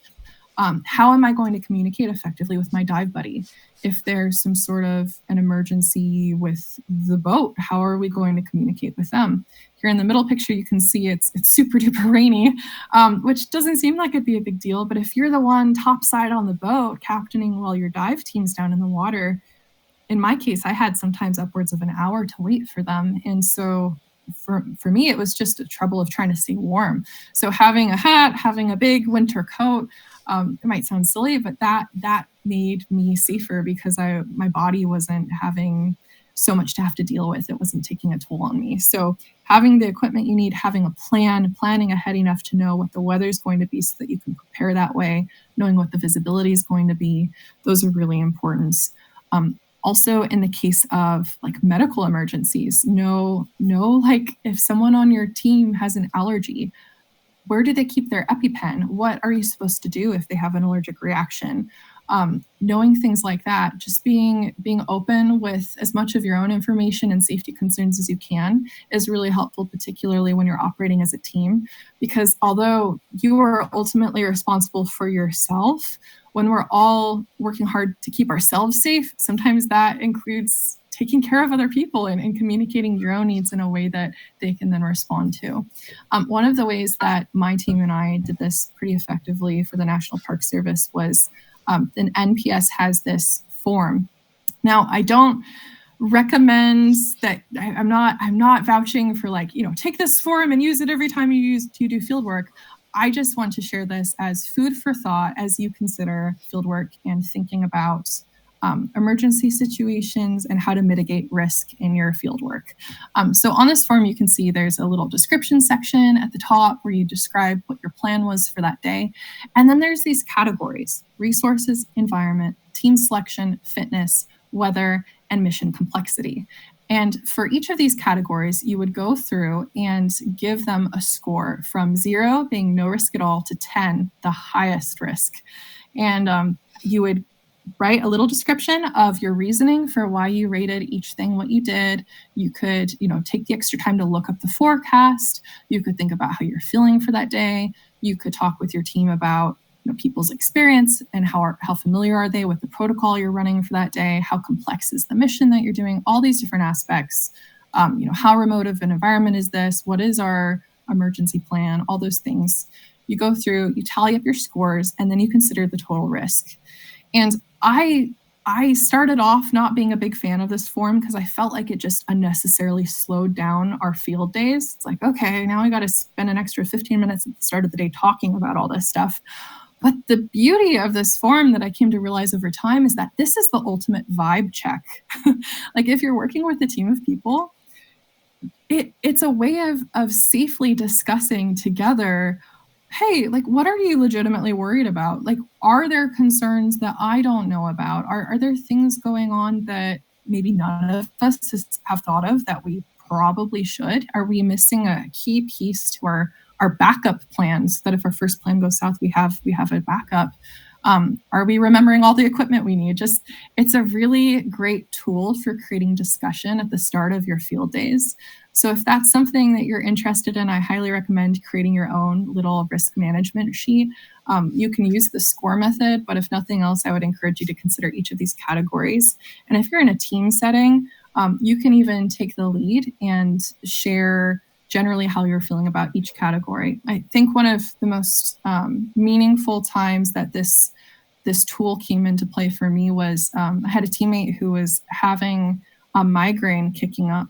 how am I going to communicate effectively with my dive buddy? If there's some sort of an emergency with the boat, how are we going to communicate with them? Here in the middle picture, you can see it's super duper rainy, which doesn't seem like it'd be a big deal. But if you're the one topside on the boat, captaining while your dive team's down in the water, in my case, I had sometimes upwards of an hour to wait for them. And so for me, it was just a trouble of trying to stay warm. So having a hat, having a big winter coat, it might sound silly, but that made me safer because my body wasn't having so much to have to deal with. It wasn't taking a toll on me. So having the equipment you need, having a plan, planning ahead enough to know what the weather's going to be so that you can prepare that way, knowing what the visibility is going to be, those are really important. Also, in the case of like medical emergencies, know like if someone on your team has an allergy, where do they keep their EpiPen? What are you supposed to do if they have an allergic reaction? Knowing things like that, just being open with as much of your own information and safety concerns as you can is really helpful, particularly when you're operating as a team. Because although you are ultimately responsible for yourself, when we're all working hard to keep ourselves safe, sometimes that includes taking care of other people and communicating your own needs in a way that they can then respond to. One of the ways that my team and I did this pretty effectively for the National Park Service was an NPS has this form Now, I don't recommend that. I'm not vouching for like, take this form and use it every time you do field work. I just want to share this as food for thought as you consider fieldwork and thinking about emergency situations and how to mitigate risk in your fieldwork. So on this form, you can see there's a little description section at the top where you describe what your plan was for that day. And then there's these categories: resources, environment, team selection, fitness, weather, and mission complexity. And for each of these categories, you would go through and give them a score from 0 being no risk at all to 10, the highest risk. And you would write a little description of your reasoning for why you rated each thing what you did. You could, take the extra time to look up the forecast. You could think about how you're feeling for that day. You could talk with your team about people's experience and how familiar are they with the protocol you're running for that day, how complex is the mission that you're doing, all these different aspects. How remote of an environment is this? What is our emergency plan? All those things. You go through, you tally up your scores, and then you consider the total risk. And I started off not being a big fan of this form because I felt like it just unnecessarily slowed down our field days. It's like, okay, now I got to spend an extra 15 minutes at the start of the day talking about all this stuff. But the beauty of this form that I came to realize over time is that this is the ultimate vibe check. Like if you're working with a team of people, it's a way of safely discussing together, hey, like, what are you legitimately worried about? Like, are there concerns that I don't know about? Are there things going on that maybe none of us have thought of that we probably should? Are we missing a key piece to our backup plans, that if our first plan goes south, we have a backup? Are we remembering all the equipment we need? It's a really great tool for creating discussion at the start of your field days. So if that's something that you're interested in, I highly recommend creating your own little risk management sheet. You can use the score method, but if nothing else, I would encourage you to consider each of these categories. And if you're in a team setting, you can even take the lead and share generally how you're feeling about each category. I think one of the most meaningful times that this tool came into play for me was I had a teammate who was having a migraine kicking up,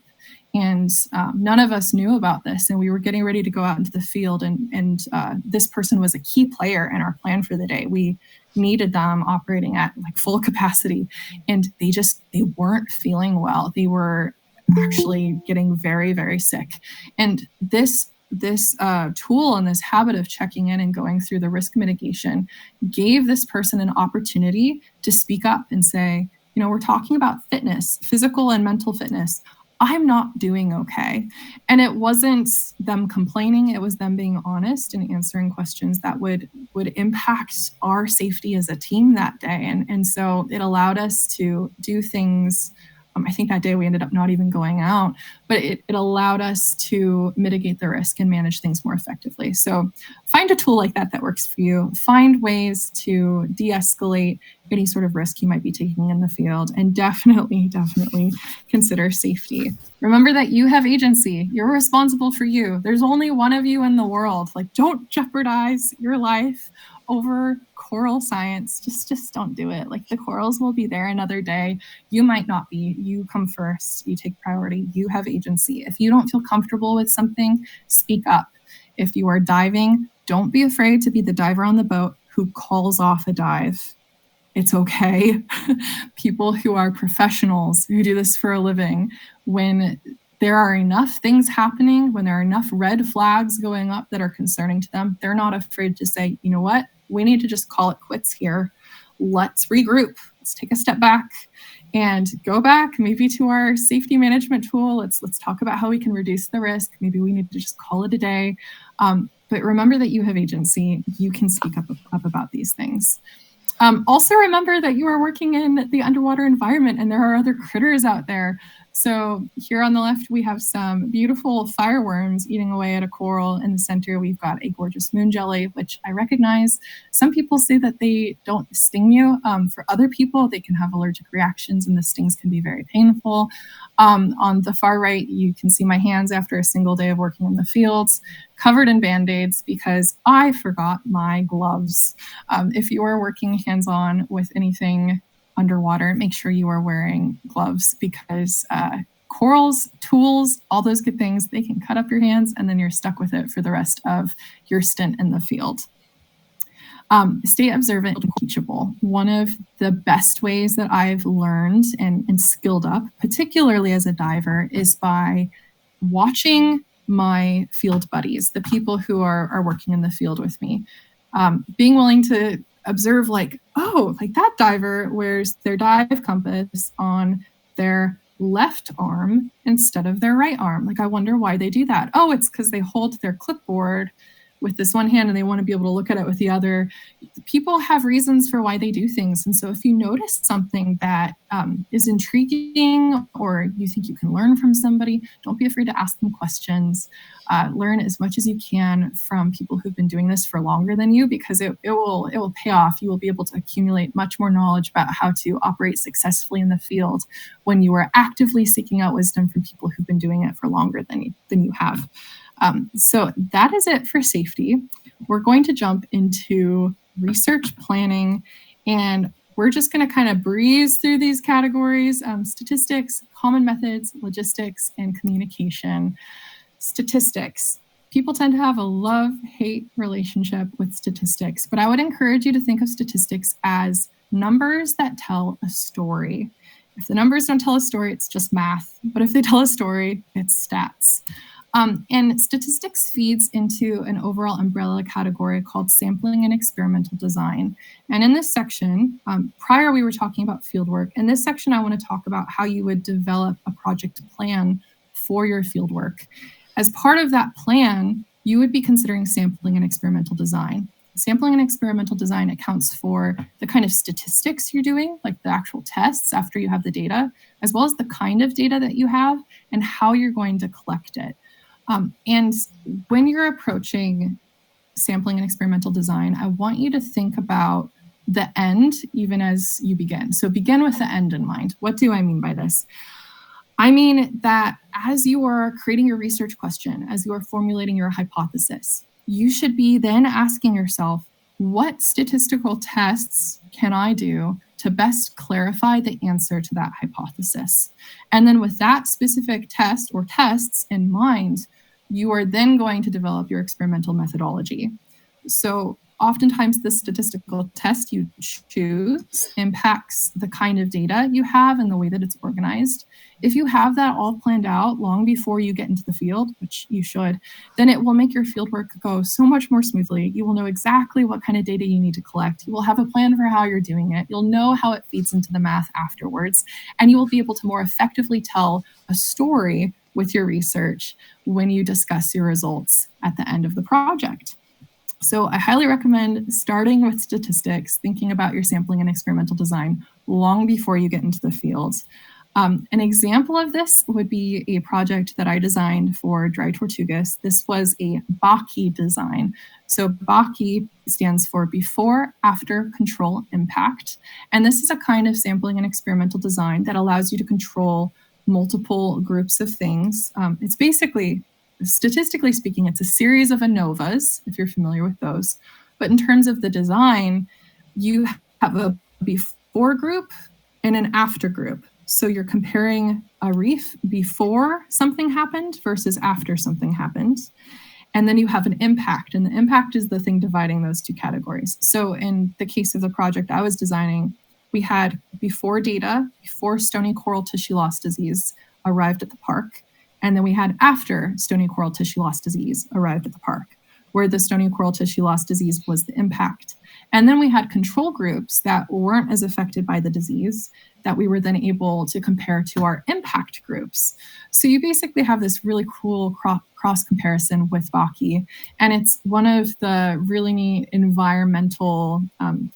and none of us knew about this, and we were getting ready to go out into the field, and this person was a key player in our plan for the day. We needed them operating at like full capacity, and they weren't feeling well. They were actually getting very, very sick. And this tool and this habit of checking in and going through the risk mitigation gave this person an opportunity to speak up and say, we're talking about fitness, physical and mental fitness. I'm not doing okay. And it wasn't them complaining, it was them being honest and answering questions that would impact our safety as a team that day. And so it allowed us to do things. I think that day we ended up not even going out, but it allowed us to mitigate the risk and manage things more effectively. So find a tool like that works for you. Find ways to de-escalate any sort of risk you might be taking in the field, and definitely consider safety. Remember that you have agency. You're responsible for you. There's only one of you in the world. Like, don't jeopardize your life over coral science. Just don't do it. Like, the corals will be there another day. You might not be. You come first. You take priority. You have agency. If you don't feel comfortable with something, speak up. If you are diving, don't be afraid to be the diver on the boat who calls off a dive. It's okay. People who are professionals, who do this for a living, when there are enough things happening, when there are enough red flags going up that are concerning to them, they're not afraid to say, you know what, we need to just call it quits here. Let's regroup. Let's take a step back and go back maybe to our safety management tool. Let's talk about how we can reduce the risk. Maybe we need to just call it a day. But remember that you have agency. You can speak up about these things. Also remember that you are working in the underwater environment and there are other critters out there. So here on the left, we have some beautiful fireworms eating away at a coral. In the center, we've got a gorgeous moon jelly, which I recognize. Some people say that they don't sting you. For other people, they can have allergic reactions and the stings can be very painful. On the far right, you can see my hands after a single day of working in the fields, covered in Band-Aids because I forgot my gloves. If you are working hands-on with anything underwater, make sure you are wearing gloves, because corals, tools, all those good things, they can cut up your hands and then you're stuck with it for the rest of your stint in the field. Stay observant and teachable. One of the best ways that I've learned and skilled up, particularly as a diver, is by watching my field buddies, the people who are working in the field with me. Being willing to observe, like, oh, like that diver wears their dive compass on their left arm instead of their right arm. Like, I wonder why they do that. Oh, it's because they hold their clipboard with this one hand and they want to be able to look at it with the other. People have reasons for why they do things. And so if you notice something that is intriguing, or you think you can learn from somebody, don't be afraid to ask them questions. Learn as much as you can from people who've been doing this for longer than you, because it will pay off. You will be able to accumulate much more knowledge about how to operate successfully in the field when you are actively seeking out wisdom from people who've been doing it for longer than you have. So that is it for safety. We're going to jump into research planning, and we're just going to kind of breeze through these categories: statistics, common methods, logistics, and communication. Statistics. People tend to have a love-hate relationship with statistics, but I would encourage you to think of statistics as numbers that tell a story. If the numbers don't tell a story, it's just math. But if they tell a story, it's stats. And statistics feeds into an overall umbrella category called sampling and experimental design. And in this section, prior we were talking about fieldwork. In this section, I want to talk about how you would develop a project plan for your fieldwork. As part of that plan, you would be considering sampling and experimental design. Sampling and experimental design accounts for the kind of statistics you're doing, like the actual tests after you have the data, as well as the kind of data that you have and how you're going to collect it. And when you're approaching sampling and experimental design, I want you to think about the end even as you begin. So begin with the end in mind. What do I mean by this? I mean that as you are creating your research question, as you are formulating your hypothesis, you should be then asking yourself, what statistical tests can I do to best clarify the answer to that hypothesis? And then with that specific test or tests in mind, you are then going to develop your experimental methodology. So oftentimes the statistical test you choose impacts the kind of data you have and the way that it's organized. If you have that all planned out long before you get into the field, which you should, then it will make your fieldwork go so much more smoothly. You will know exactly what kind of data you need to collect. You will have a plan for how you're doing it. You'll know how it feeds into the math afterwards, and you will be able to more effectively tell a story with your research when you discuss your results at the end of the project. So I highly recommend starting with statistics, thinking about your sampling and experimental design long before you get into the field. An example of this would be a project that I designed for Dry Tortugas. This was a BACI design. So BACI stands for Before, After, Control, Impact. And this is a kind of sampling and experimental design that allows you to control multiple groups of things. It's basically, statistically speaking, it's a series of ANOVAs, if you're familiar with those. But in terms of the design, you have a before group and an after group. So you're comparing a reef before something happened versus after something happened. And then you have an impact, and the impact is the thing dividing those two categories. So in the case of the project I was designing, we had before data, before stony coral tissue loss disease arrived at the park. And then we had after stony coral tissue loss disease arrived at the park, where the stony coral tissue loss disease was the impact. And then we had control groups that weren't as affected by the disease that we were then able to compare to our impact groups. So you basically have this really cool cross comparison with BACI. And it's one of the really neat environmental,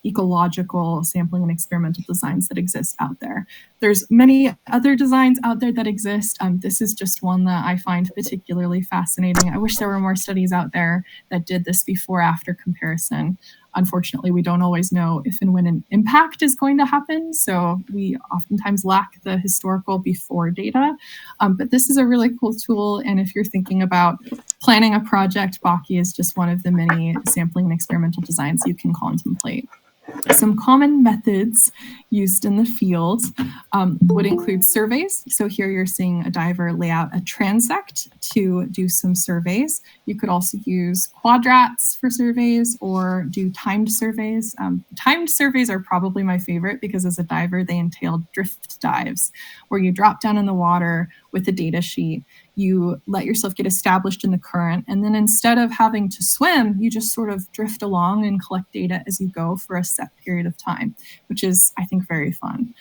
ecological sampling and experimental designs that exist out there. There's many other designs out there that exist. This is just one that I find particularly fascinating. I wish there were more studies out there that did this before-after comparison. Unfortunately, we don't always know if and when an impact is going to happen, so we oftentimes lack the historical before data. But this is a really cool tool, and if you're thinking about planning a project, BACI is just one of the many sampling and experimental designs you can contemplate. Some common methods used in the field would include surveys. So here you're seeing a diver lay out a transect to do some surveys. You could also use quadrats for surveys or do timed surveys. Timed surveys are probably my favorite because as a diver, they entail drift dives, where you drop down in the water with a data sheet. You let yourself get established in the current, and then instead of having to swim, you just sort of drift along and collect data as you go for a set period of time, which is, I think, very fun.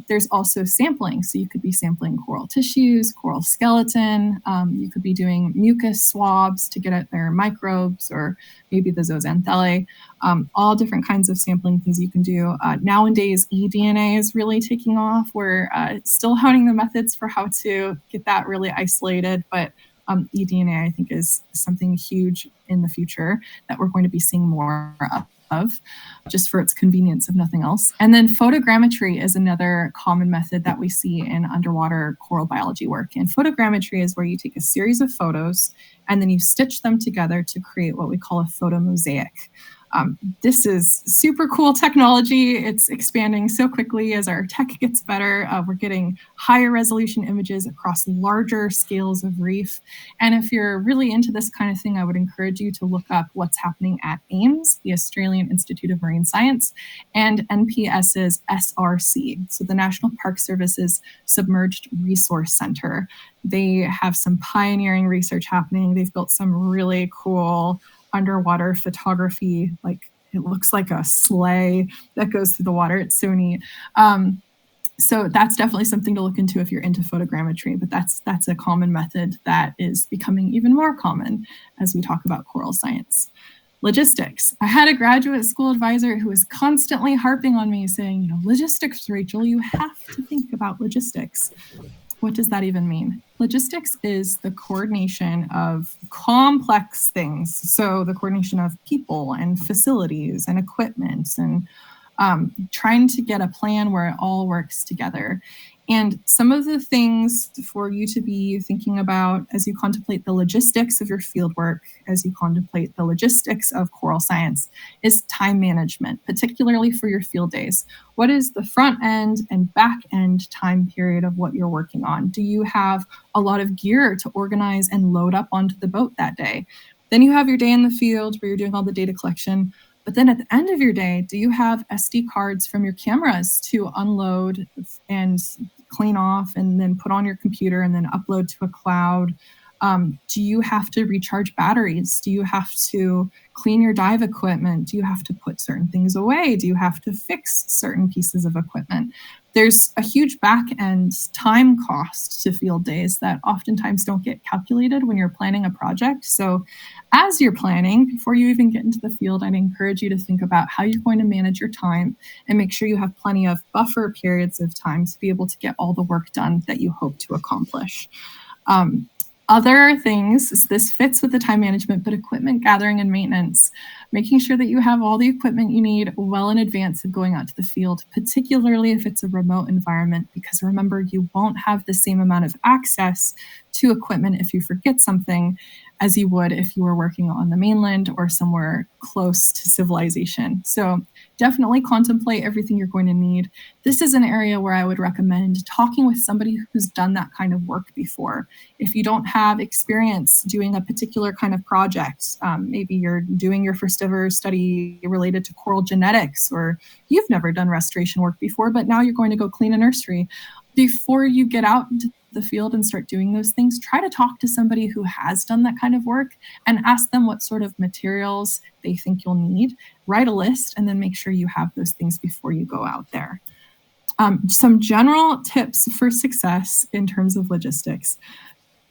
There's also sampling. So you could be sampling coral tissues, coral skeleton. You could be doing mucus swabs to get at their microbes or maybe the zooxanthellae. All different kinds of sampling things you can do. Nowadays, eDNA is really taking off. We're still honing the methods for how to get that really isolated, but eDNA, I think, is something huge in the future that we're going to be seeing more of, just for its convenience, if nothing else. And then photogrammetry is another common method that we see in underwater coral biology work. And photogrammetry is where you take a series of photos and then you stitch them together to create what we call a photo mosaic. This is super cool technology. It's expanding so quickly as our tech gets better. We're getting higher resolution images across larger scales of reef. And if you're really into this kind of thing, I would encourage you to look up what's happening at AIMS, the Australian Institute of Marine Science, and NPS's SRC, so the National Park Service's Submerged Resource Center. They have some pioneering research happening. They've built some really cool underwater photography, like it looks like a sleigh that goes through the water. It's so neat. So that's definitely something to look into if you're into photogrammetry, but that's a common method that is becoming even more common as we talk about coral science. Logistics. I had a graduate school advisor who was constantly harping on me saying, logistics, Rachel, you have to think about logistics. What does that even mean? Logistics is the coordination of complex things. So the coordination of people and facilities and equipment and trying to get a plan where it all works together. And some of the things for you to be thinking about as you contemplate the logistics of your fieldwork, as you contemplate the logistics of coral science, is time management, particularly for your field days. What is the front end and back end time period of what you're working on? Do you have a lot of gear to organize and load up onto the boat that day? Then you have your day in the field where you're doing all the data collection. But then at the end of your day, do you have SD cards from your cameras to unload and clean off and then put on your computer and then upload to a cloud? Do you have to recharge batteries? Do you have to clean your dive equipment? Do you have to put certain things away? Do you have to fix certain pieces of equipment? There's a huge back end time cost to field days that oftentimes don't get calculated when you're planning a project. So as you're planning, before you even get into the field, I'd encourage you to think about how you're going to manage your time and make sure you have plenty of buffer periods of time to be able to get all the work done that you hope to accomplish. Other things, so this fits with the time management, but equipment gathering and maintenance, making sure that you have all the equipment you need well in advance of going out to the field, particularly if it's a remote environment, because remember, you won't have the same amount of access to equipment if you forget something as you would if you were working on the mainland or somewhere close to civilization. So definitely contemplate everything you're going to need. This is an area where I would recommend talking with somebody who's done that kind of work before. If you don't have experience doing a particular kind of project, maybe you're doing your first ever study related to coral genetics, or you've never done restoration work before, but now you're going to go clean a nursery. Before you get out into the field and start doing those things, try to talk to somebody who has done that kind of work and ask them what sort of materials they think you'll need. Write a list and then make sure you have those things before you go out there. Some general tips for success in terms of logistics.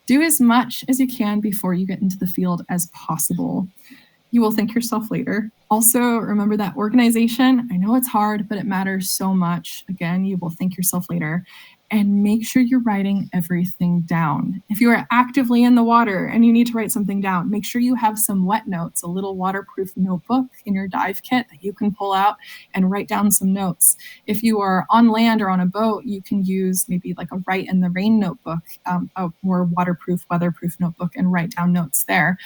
Do as much as you can before you get into the field as possible. You will thank yourself later. Also, remember that organization, I know it's hard, but it matters so much. Again, you will thank yourself later. And make sure you're writing everything down. If you are actively in the water and you need to write something down, make sure you have some wet notes, a little waterproof notebook in your dive kit that you can pull out and write down some notes. If you are on land or on a boat, you can use maybe like a write in the rain notebook, a more waterproof, weatherproof notebook, and write down notes there.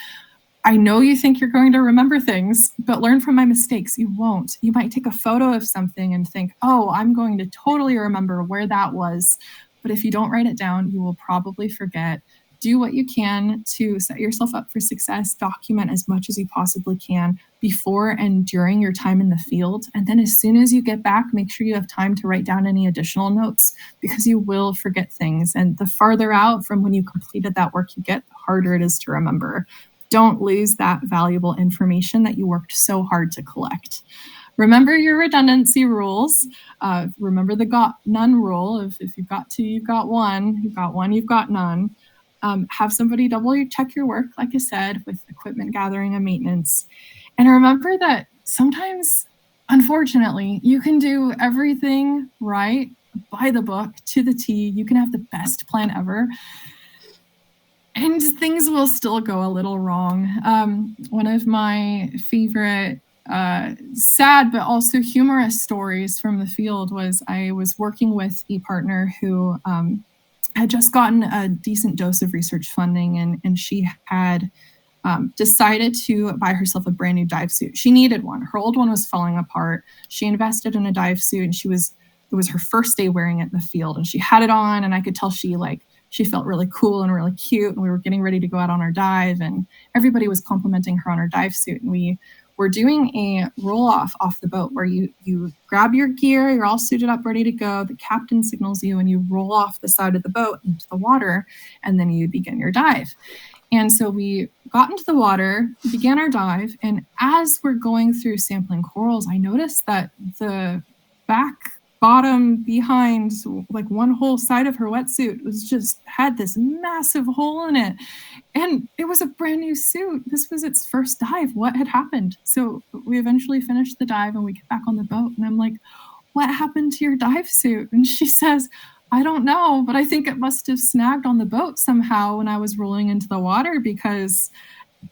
I know you think you're going to remember things, but learn from my mistakes. You won't. You might take a photo of something and think, oh, I'm going to totally remember where that was. But if you don't write it down, you will probably forget. Do what you can to set yourself up for success. Document as much as you possibly can before and during your time in the field. And then as soon as you get back, make sure you have time to write down any additional notes, because you will forget things. And the farther out from when you completed that work you get, the harder it is to remember. Don't lose that valuable information that you worked so hard to collect. Remember your redundancy rules. Remember the got none rule. If you've got two, you've got one. You've got one, you've got none. Have somebody double check your work, like I said, with equipment gathering and maintenance. And remember that sometimes, unfortunately, you can do everything right, by the book, to the T. You can have the best plan ever, and things will still go a little wrong. One of my favorite sad but also humorous stories from the field was I was working with a partner who had just gotten a decent dose of research funding, and she had decided to buy herself a brand new dive suit. She needed one. Her old one was falling apart. She invested in a dive suit, and it was her first day wearing it in the field, and she had it on, and I could tell she felt really cool and really cute, and we were getting ready to go out on our dive, and everybody was complimenting her on her dive suit. And we were doing a roll-off the boat where you grab your gear, you're all suited up, ready to go, the captain signals you, and you roll off the side of the boat into the water, and then you begin your dive. And so we got into the water, began our dive, and as we're going through sampling corals, I noticed that the back bottom behind, like one whole side of her wetsuit was just had this massive hole in it, and it was a brand new suit. This was its first dive. What had happened? So we eventually finished the dive and we get back on the boat, and I'm like, what happened to your dive suit? And she says, I don't know, but I think it must have snagged on the boat somehow when I was rolling into the water, because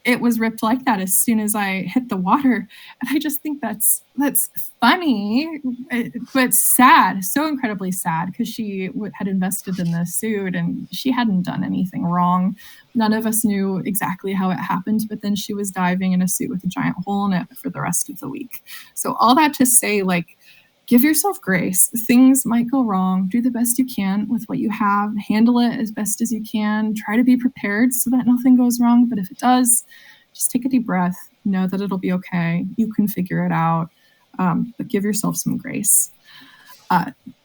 it was ripped like that as soon as I hit the water. And I just think that's funny, but sad, so incredibly sad, because she had invested in this suit and she hadn't done anything wrong. None of us knew exactly how it happened, but then she was diving in a suit with a giant hole in it for the rest of the week. So all that to say, like, give yourself grace. Things might go wrong. Do the best you can with what you have. Handle it as best as you can. Try to be prepared so that nothing goes wrong. But if it does, just take a deep breath. Know that it'll be okay. You can figure it out. But give yourself some grace.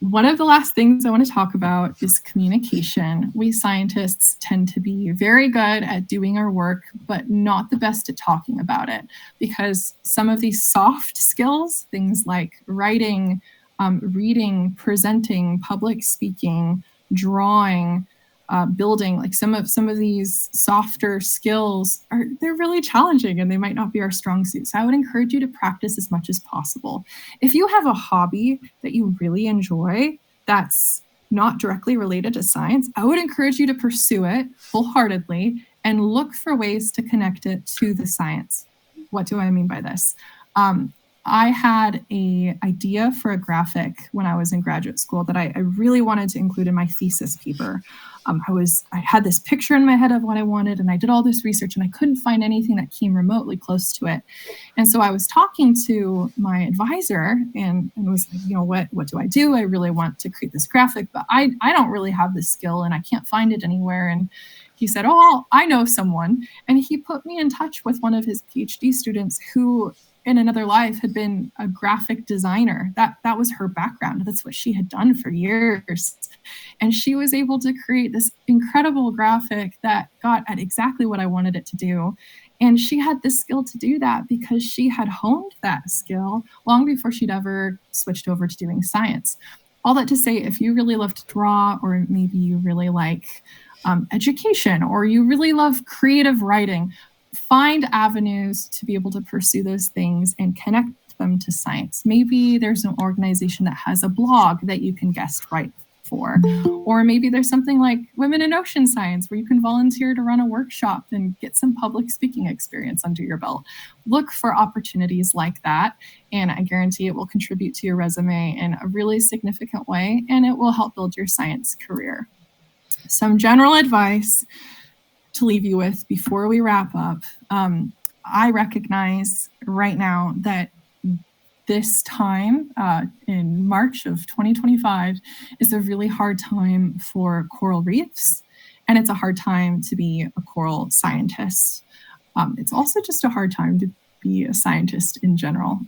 One of the last things I want to talk about is communication. We scientists tend to be very good at doing our work, but not the best at talking about it, because some of these soft skills, things like writing, reading, presenting, public speaking, drawing, building, like some of these softer skills they're really challenging, and they might not be our strong suit. So I would encourage you to practice as much as possible. If you have a hobby that you really enjoy that's not directly related to science, I would encourage you to pursue it wholeheartedly and look for ways to connect it to the science. What do I mean by this? I had an idea for a graphic when I was in graduate school that I really wanted to include in my thesis paper. I had this picture in my head of what I wanted, and I did all this research, and I couldn't find anything that came remotely close to it. And so I was talking to my advisor and was like, what do I do? I really want to create this graphic, but I don't really have the skill, and I can't find it anywhere. And he said, oh, I know someone. And he put me in touch with one of his PhD students who in another life had been a graphic designer. That was her background. That's what she had done for years. And she was able to create this incredible graphic that got at exactly what I wanted it to do. And she had the skill to do that because she had honed that skill long before she'd ever switched over to doing science. All that to say, if you really love to draw, or maybe you really like education, or you really love creative writing, find avenues to be able to pursue those things and connect them to science. Maybe there's an organization that has a blog that you can guest write for, or maybe there's something like Women in Ocean Science where you can volunteer to run a workshop and get some public speaking experience under your belt. Look for opportunities like that, and I guarantee it will contribute to your resume in a really significant way, and it will help build your science career. Some general advice: to leave you with before we wrap up. I recognize right now that this time in March of 2025 is a really hard time for coral reefs, and it's a hard time to be a coral scientist. It's also just a hard time to be a scientist in general.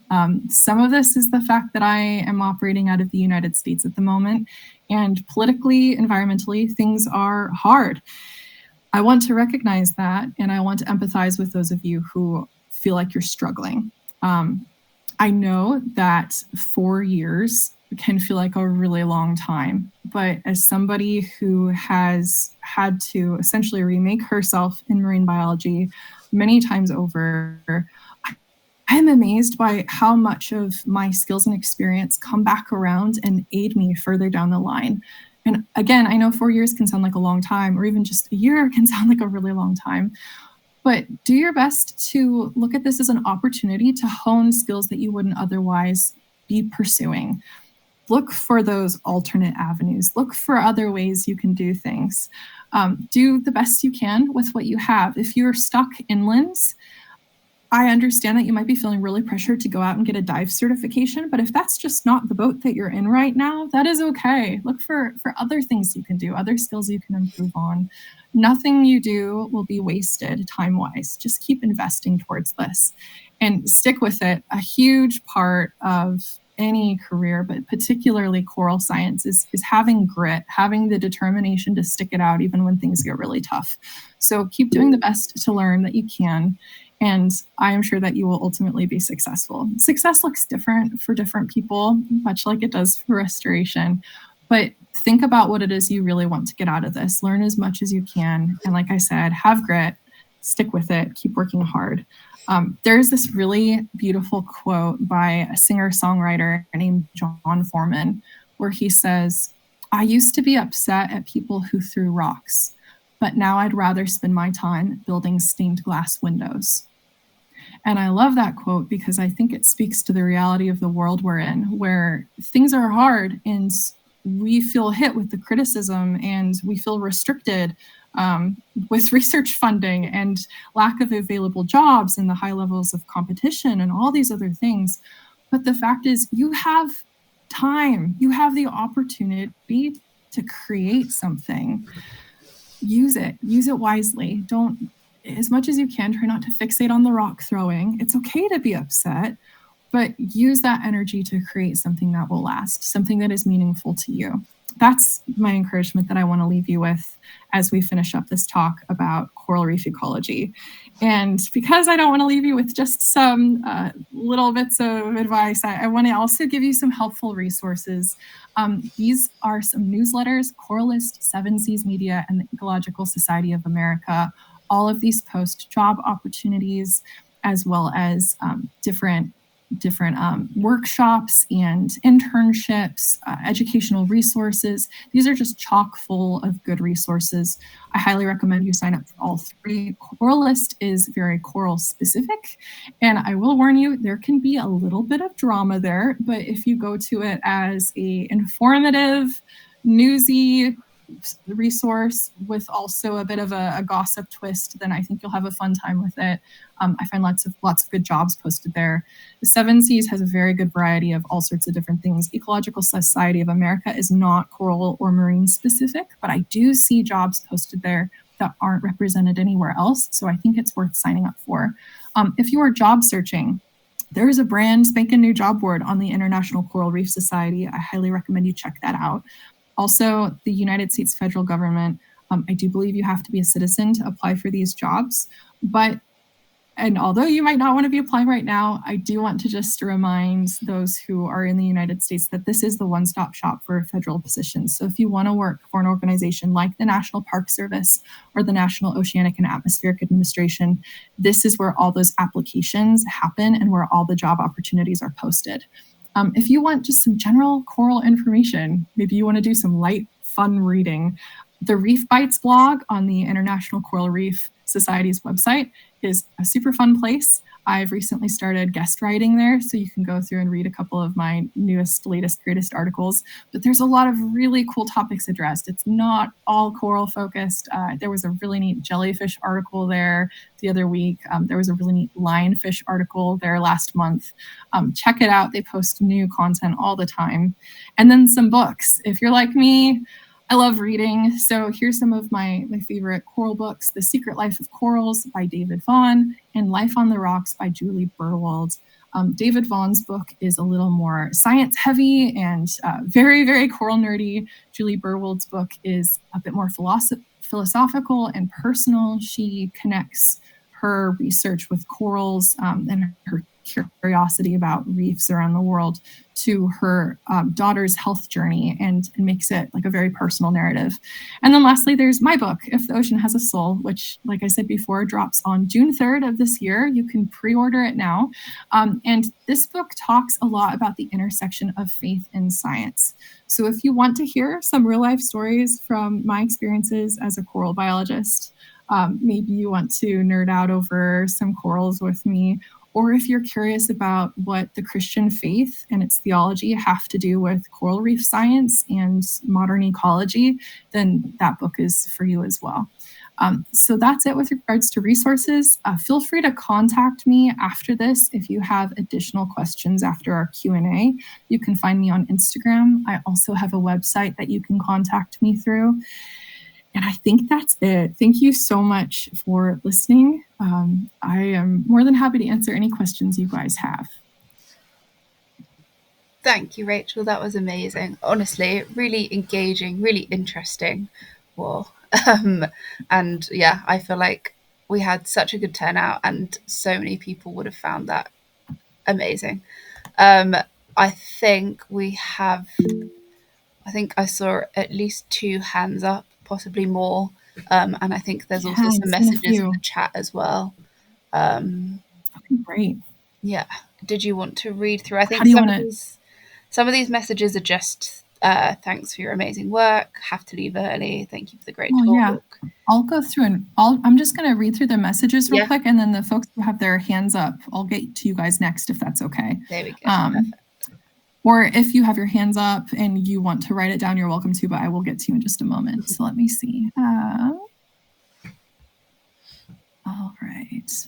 Some of this is the fact that I am operating out of the United States at the moment, and politically, environmentally, things are hard. I want to recognize that, and I want to empathize with those of you who feel like you're struggling. I know that 4 years can feel like a really long time, but as somebody who has had to essentially remake herself in marine biology many times over, I'm amazed by how much of my skills and experience come back around and aid me further down the line. And again, I know 4 years can sound like a long time, or even just a year can sound like a really long time. But do your best to look at this as an opportunity to hone skills that you wouldn't otherwise be pursuing. Look for those alternate avenues. Look for other ways you can do things. Do the best you can with what you have. If you're stuck inland, I understand that you might be feeling really pressured to go out and get a dive certification, but if that's just not the boat that you're in right now, that is okay. Look for other things you can do, other skills you can improve on. Nothing you do will be wasted time-wise. Just keep investing towards this and stick with it. A huge part of any career, but particularly coral science, is having grit, having the determination to stick it out even when things get really tough. So keep doing the best to learn that you can. And I am sure that you will ultimately be successful. Success looks different for different people, much like it does for restoration. But think about what it is you really want to get out of this. Learn as much as you can. And like I said, have grit, stick with it, keep working hard. There's this really beautiful quote by a singer-songwriter named John Foreman, where he says, "I used to be upset at people who threw rocks, but now I'd rather spend my time building stained glass windows." And I love that quote because I think it speaks to the reality of the world we're in, where things are hard and we feel hit with the criticism and we feel restricted with research funding and lack of available jobs and the high levels of competition and all these other things. But the fact is, you have time, you have the opportunity to create something. Use it wisely. Don't, as much as you can, try not to fixate on the rock throwing. It's okay to be upset, but use that energy to create something that will last, something that is meaningful to you. That's my encouragement that I want to leave you with as we finish up this talk about coral reef ecology. And because I don't want to leave you with just some little bits of advice, I want to also give you some helpful resources. These are some newsletters: Coralist, Seven Seas Media, and the Ecological Society of America. All of these post job opportunities, as well as different workshops and internships, educational resources. These are just chock full of good resources. I highly recommend you sign up for all three. Coralist is very coral specific, and I will warn you, there can be a little bit of drama there, but if you go to it as a informative, newsy resource with also a bit of a gossip twist, then I think you'll have a fun time with it. I find lots of good jobs posted there. The Seven Seas has a very good variety of all sorts of different things. Ecological Society of America is not coral or marine specific, but I do see jobs posted there that aren't represented anywhere else. So I think it's worth signing up for. If you are job searching, there is a brand spanking new job board on the International Coral Reef Society. I highly recommend you check that out. Also, the United States federal government, I do believe you have to be a citizen to apply for these jobs. And although you might not want to be applying right now, I do want to just remind those who are in the United States that this is the one-stop shop for federal positions. So if you want to work for an organization like the National Park Service or the National Oceanic and Atmospheric Administration, this is where all those applications happen and where all the job opportunities are posted. If you want just some general coral information, maybe you want to do some light, fun reading, the Reef Bites blog on the International Coral Reef Society's website is a super fun place. I've recently started guest writing there, so you can go through and read a couple of my newest, latest, greatest articles. But there's a lot of really cool topics addressed. It's not all coral focused. There was a really neat jellyfish article there the other week. There was a really neat lionfish article there last month. Check it out. They post new content all the time. And then some books. If you're like me, I love reading. So here's some of my favorite coral books: The Secret Life of Corals by David Vaughan and Life on the Rocks by Julie Burwald. David Vaughan's book is a little more science heavy and very, very coral nerdy. Julie Burwald's book is a bit more philosophical and personal. She connects her research with corals and her curiosity about reefs around the world to her daughter's health journey and makes it like a very personal narrative. And then lastly, there's my book, If the Ocean Has a Soul, which, like I said before, drops on June 3rd of this year. You can pre-order it now. And this book talks a lot about the intersection of faith and science. So if you want to hear some real life stories from my experiences as a coral biologist, maybe you want to nerd out over some corals with me, or if you're curious about what the Christian faith and its theology have to do with coral reef science and modern ecology, then that book is for you as well. So that's it with regards to resources. Feel free to contact me after this if you have additional questions after our Q&A. You can find me on Instagram. I also have a website that you can contact me through. And I think that's it. Thank you so much for listening. I am more than happy to answer any questions you guys have. Thank you, Rachel. That was amazing. Honestly, really engaging, really interesting. Whoa. And yeah, I feel like we had such a good turnout and so many people would have found that amazing. I think I saw at least 2 hands up, possibly more. And I think there's also some messages in the chat as well. Okay, great. Yeah. Did you want to read through? I think some of these messages are just thanks for your amazing work. Have to leave early. Thank you for the great talk. Yeah. I'll go through and I'm just going to read through the messages real quick, and then the folks who have their hands up, I'll get to you guys next if that's okay. There we go. Or if you have your hands up and you want to write it down, you're welcome to, but I will get to you in just a moment. So let me see. All right.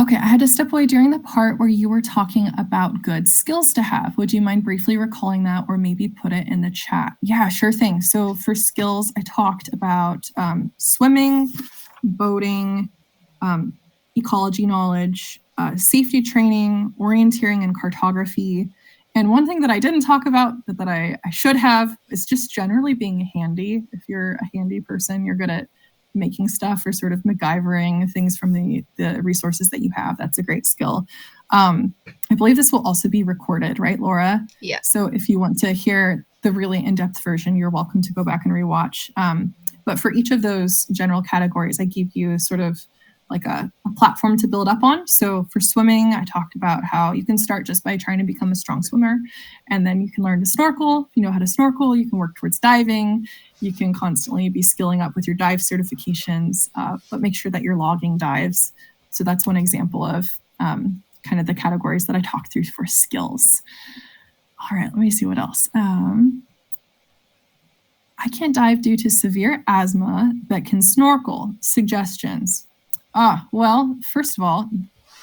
Okay, I had to step away during the part where you were talking about good skills to have. Would you mind briefly recalling that, or maybe put it in the chat? Yeah, sure thing. So for skills, I talked about swimming, boating, ecology knowledge, safety training, orienteering and cartography. And one thing that I didn't talk about, but that I should have, is just generally being handy. If you're a handy person, you're good at making stuff or sort of MacGyvering things from the resources that you have. That's a great skill. I believe this will also be recorded, right, Laura? Yeah. So if you want to hear the really in-depth version, you're welcome to go back and rewatch. But for each of those general categories, I give you sort of like a platform to build up on. So for swimming, I talked about how you can start just by trying to become a strong swimmer, and then you can learn to snorkel. If you know how to snorkel, you can work towards diving. You can constantly be skilling up with your dive certifications, but make sure that you're logging dives. So that's one example of kind of the categories that I talked through for skills. All right, let me see what else. I can't dive due to severe asthma, but can snorkel. Suggestions. Well, first of all,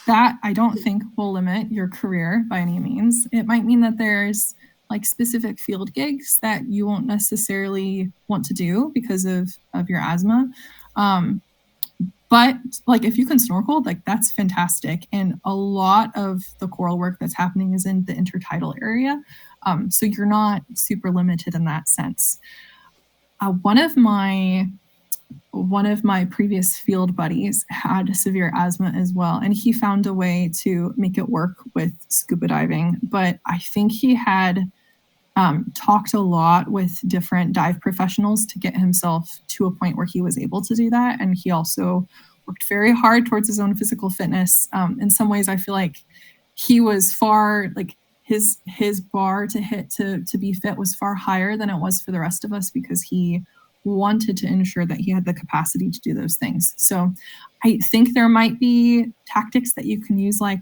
that I don't think will limit your career by any means. It might mean that there's like specific field gigs that you won't necessarily want to do because of your asthma. But like if you can snorkel, like that's fantastic. And a lot of the coral work that's happening is in the intertidal area. So you're not super limited in that sense. One of my previous field buddies had severe asthma as well, and he found a way to make it work with scuba diving. But I think he had talked a lot with different dive professionals to get himself to a point where he was able to do that. And he also worked very hard towards his own physical fitness. In some ways, I feel like he was far, like his bar to hit to be fit was far higher than it was for the rest of us, because he wanted to ensure that he had the capacity to do those things. So I think there might be tactics that you can use, like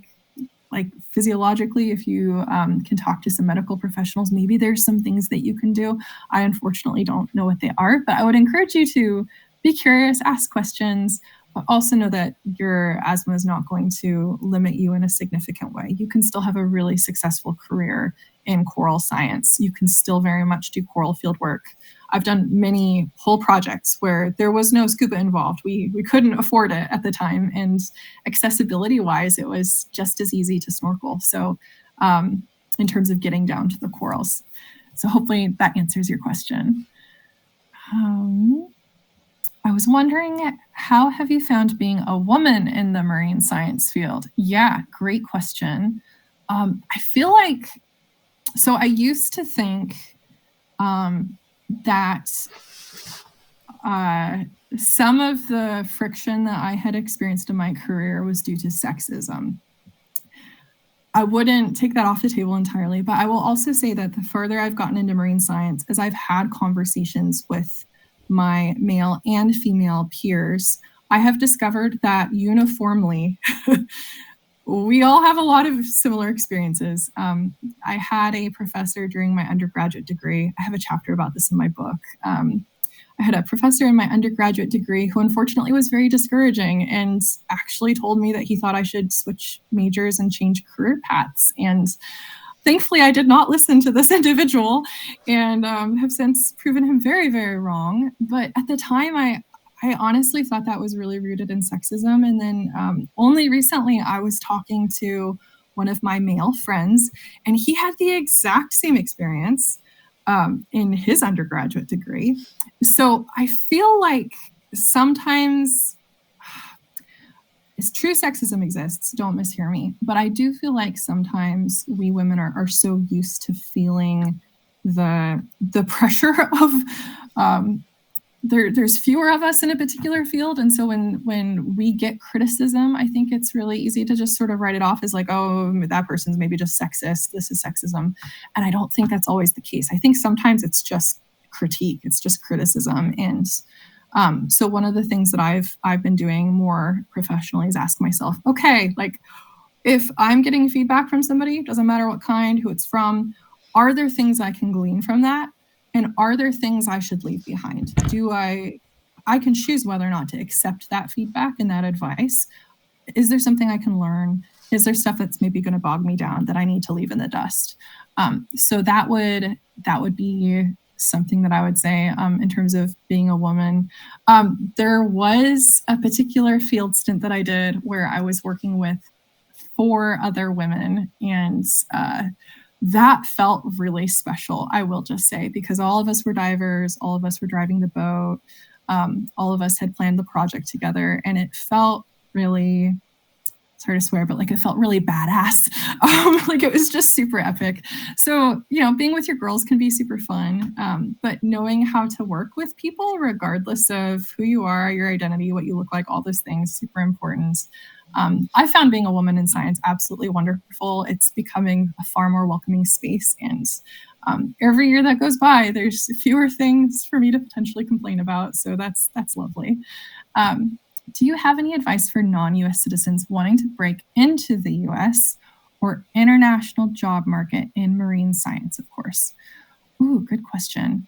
physiologically, if you can talk to some medical professionals, maybe there's some things that you can do. I unfortunately don't know what they are, but I would encourage you to be curious, ask questions, but also know that your asthma is not going to limit you in a significant way. You can still have a really successful career in coral science. You can still very much do coral field work. I've done many whole projects where there was no scuba involved. We couldn't afford it at the time. And accessibility wise, it was just as easy to snorkel. So in terms of getting down to the corals. So hopefully that answers your question. I was wondering, how have you found being a woman in the marine science field? Yeah, great question. I feel like, so I used to think that some of the friction that I had experienced in my career was due to sexism. I wouldn't take that off the table entirely, but I will also say that the further I've gotten into marine science, as I've had conversations with my male and female peers, I have discovered that uniformly, we all have a lot of similar experiences. I had a professor during my undergraduate degree. I have a chapter about this in my book. I had a professor in my undergraduate degree who unfortunately was very discouraging and actually told me that he thought I should switch majors and change career paths. And thankfully, I did not listen to this individual and have since proven him very, very wrong. But at the time, I honestly thought that was really rooted in sexism. And then only recently, I was talking to one of my male friends, and he had the exact same experience in his undergraduate degree. So I feel like sometimes true sexism exists, don't mishear me, but I do feel like sometimes we women are so used to feeling the pressure of there's fewer of us in a particular field, and so when we get criticism, I think it's really easy to just sort of write it off as like, oh, that person's maybe just sexist, this is sexism. And I don't think that's always the case. I think sometimes it's just critique, it's just criticism. And so one of the things that I've been doing more professionally is ask myself, okay, like if I'm getting feedback from somebody, doesn't matter what kind, who it's from, are there things I can glean from that? And are there things I should leave behind? I can choose whether or not to accept that feedback and that advice. Is there something I can learn? Is there stuff that's maybe going to bog me down that I need to leave in the dust? So that would be something that I would say in terms of being a woman. There was a particular field stint that I did where I was working with 4 other women, and that felt really special, I will just say, because all of us were divers, all of us were driving the boat, all of us had planned the project together, and it felt really, it's hard to swear, but like it felt really badass. Like it was just super epic. So, being with your girls can be super fun, but knowing how to work with people, regardless of who you are, your identity, what you look like, all those things, super important. I found being a woman in science absolutely wonderful. It's becoming a far more welcoming space. And every year that goes by, there's fewer things for me to potentially complain about. So that's lovely. Do you have any advice for non-US citizens wanting to break into the US or international job market in marine science, of course? Ooh, good question.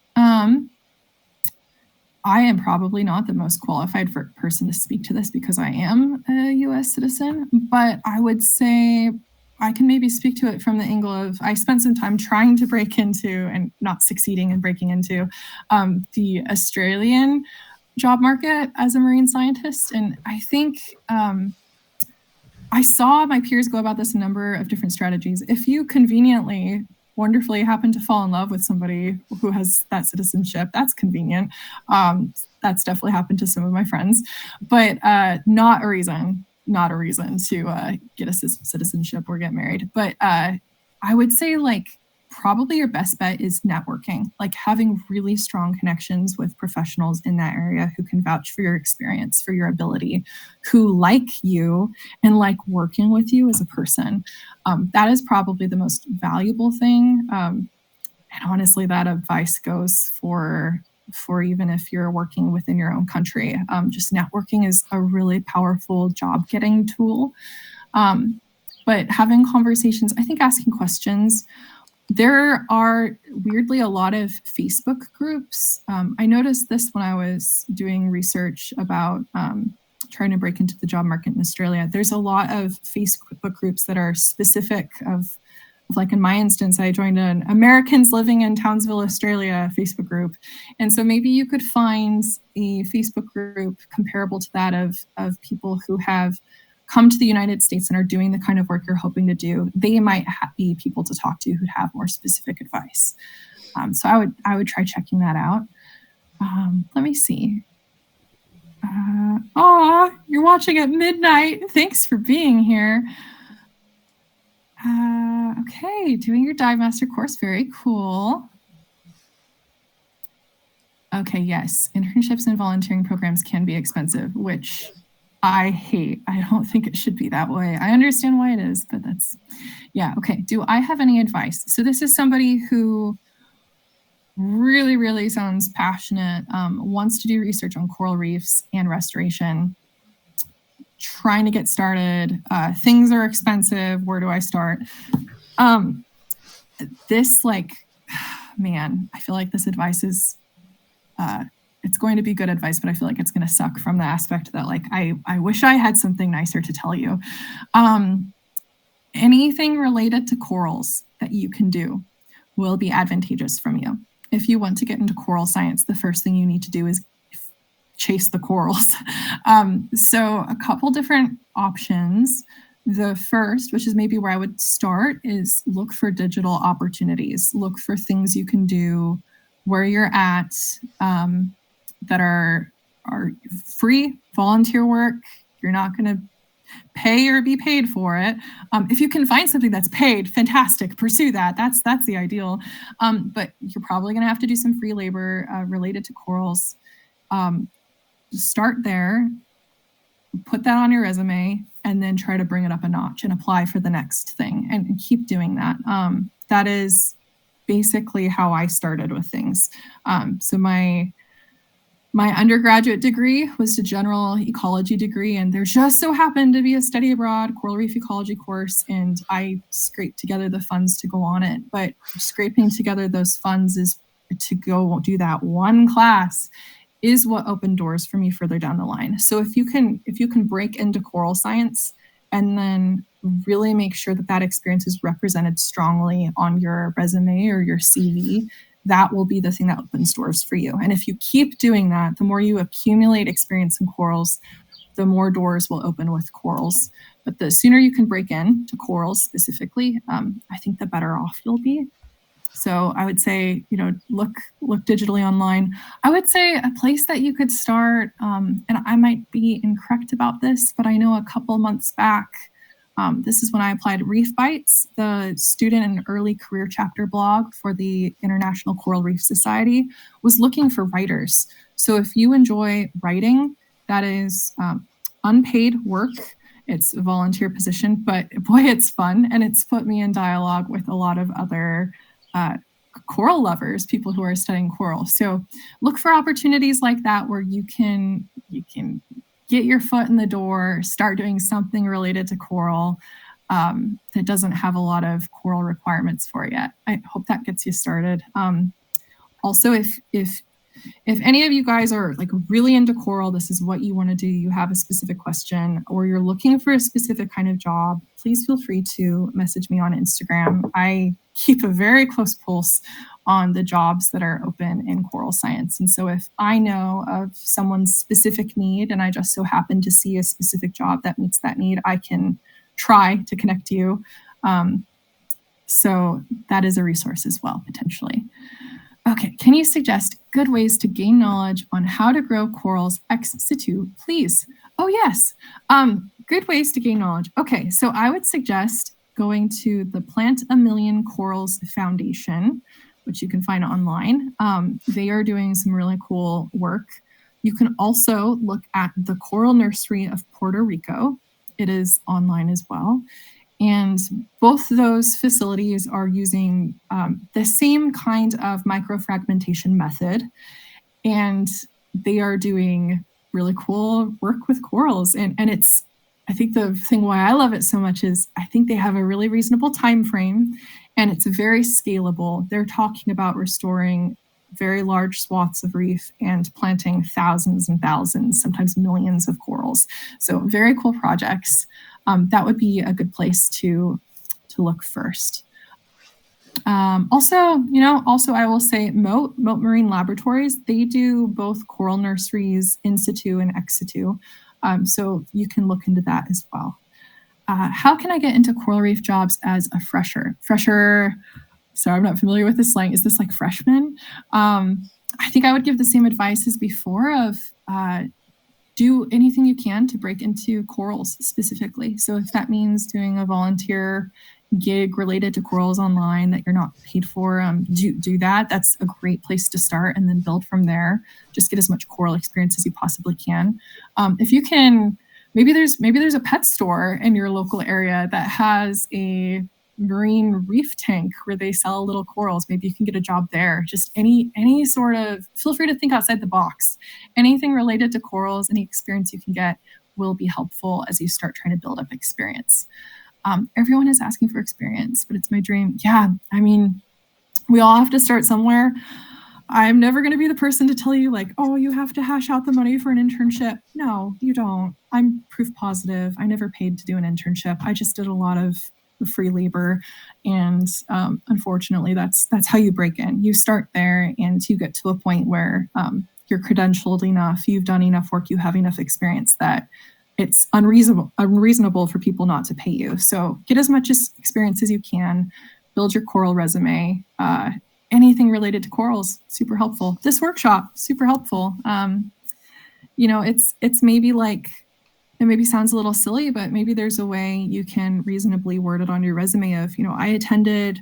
I am probably not the most qualified person to speak to this because I am a US citizen, but I would say I can maybe speak to it from the angle of I spent some time trying to break into and not succeeding in breaking into the Australian job market as a marine scientist. And I think I saw my peers go about this a number of different strategies. If you conveniently wonderfully happen to fall in love with somebody who has that citizenship, that's convenient. That's definitely happened to some of my friends, but not a reason to get a citizenship or get married. But I would say probably your best bet is networking, like having really strong connections with professionals in that area who can vouch for your experience, for your ability, who like you and like working with you as a person. That is probably the most valuable thing. And honestly, that advice goes for for even if you're working within your own country. Just networking is a really powerful job getting tool. But having conversations, I think asking questions. There are weirdly a lot of Facebook groups. I noticed this when I was doing research about trying to break into the job market in Australia. There's a lot of Facebook groups that are specific of like in my instance, I joined an Americans living in Townsville, Australia Facebook group. And so maybe you could find a Facebook group comparable to that of people who have come to the United States and are doing the kind of work you're hoping to do. They might be people to talk to who'd have more specific advice. So I would try checking that out. Let me see. You're watching at midnight. Thanks for being here. Okay, doing your dive master course. Very cool. Okay, yes, internships and volunteering programs can be expensive, which I hate. I don't think it should be that way. I understand why it is, but yeah, okay. Do I have any advice? So this is somebody who really, really sounds passionate, wants to do research on coral reefs and restoration, trying to get started. Things are expensive. Where do I start? Man, I feel like this advice is, it's going to be good advice, but I feel like it's going to suck from the aspect that I wish I had something nicer to tell you. Anything related to corals that you can do will be advantageous from you. If you want to get into coral science, the first thing you need to do is chase the corals. So a couple different options. The first, which is maybe where I would start, is look for digital opportunities. Look for things you can do where you're at that are free, volunteer work. You're not going to pay or be paid for it. If you can find something that's paid, fantastic, pursue that. That's the ideal. But you're probably going to have to do some free labor related to corals. Start there, put that on your resume, and then try to bring it up a notch and apply for the next thing and keep doing that. That is basically how I started with things. So my undergraduate degree was a general ecology degree, and there just so happened to be a study abroad coral reef ecology course, and I scraped together the funds to go on it. But scraping together those funds is to go do that one class is what opened doors for me further down the line. So if you can break into coral science and then really make sure that experience is represented strongly on your resume or your CV, that will be the thing that opens doors for you. And if you keep doing that, the more you accumulate experience in corals, the more doors will open with corals. But the sooner you can break into corals specifically, I think the better off you'll be. So I would say, look digitally online. I would say a place that you could start, and I might be incorrect about this, but I know a couple months back, this is when I applied Reef Bites, the student and early career chapter blog for the International Coral Reef Society, was looking for writers. So if you enjoy writing, that is unpaid work. It's a volunteer position, but boy, it's fun. And it's put me in dialogue with a lot of other coral lovers, people who are studying coral. So look for opportunities like that where you can get your foot in the door, start doing something related to coral that doesn't have a lot of coral requirements for it yet. I hope that gets you started. Also, if any of you guys are really into coral, this is what you want to do, you have a specific question, or you're looking for a specific kind of job, please feel free to message me on Instagram. I keep a very close pulse on the jobs that are open in coral science. And so if I know of someone's specific need and I just so happen to see a specific job that meets that need, I can try to connect you. So that is a resource as well, potentially. Okay, can you suggest good ways to gain knowledge on how to grow corals ex situ, please? Oh, yes. Good ways to gain knowledge. Okay, so I would suggest going to the Plant a Million Corals Foundation, which you can find online. They are doing some really cool work. You can also look at the Coral Nursery of Puerto Rico. It is online as well. And both those facilities are using the same kind of microfragmentation method. and they are doing really cool work with corals. And it's, I think the thing why I love it so much is I think they have a really reasonable time frame, and it's very scalable. They're talking about restoring very large swaths of reef and planting thousands and thousands, sometimes millions of corals. So very cool projects. That would be a good place to look first. Also, I will say Moat Marine Laboratories, they do both coral nurseries in situ and ex situ. So you can look into that as well. How can I get into coral reef jobs as a fresher? Sorry, I'm not familiar with this slang. Is this like freshman? I think I would give the same advice as before of do anything you can to break into corals specifically. So if that means doing a volunteer gig related to corals online that you're not paid for, do that. That's a great place to start, and then build from there. Just get as much coral experience as you possibly can. If you can, maybe there's a pet store in your local area that has a marine reef tank where they sell little corals. Maybe you can get a job there. Just any sort of, feel free to think outside the box. Anything related to corals, any experience you can get will be helpful as you start trying to build up experience. Everyone is asking for experience, but it's my dream. Yeah, I mean, we all have to start somewhere. I'm never going to be the person to tell you like, oh, you have to hash out the money for an internship. No, you don't. I'm proof positive. I never paid to do an internship. I just did a lot of free labor, and unfortunately, that's how you break in. You start there, and you get to a point where you're credentialed enough, you've done enough work, you have enough experience that it's unreasonable for people not to pay you. So get as much experience as you can, build your coral resume. Anything related to corals, super helpful. This workshop, super helpful. It's maybe like, it maybe sounds a little silly, but maybe there's a way you can reasonably word it on your resume of, I attended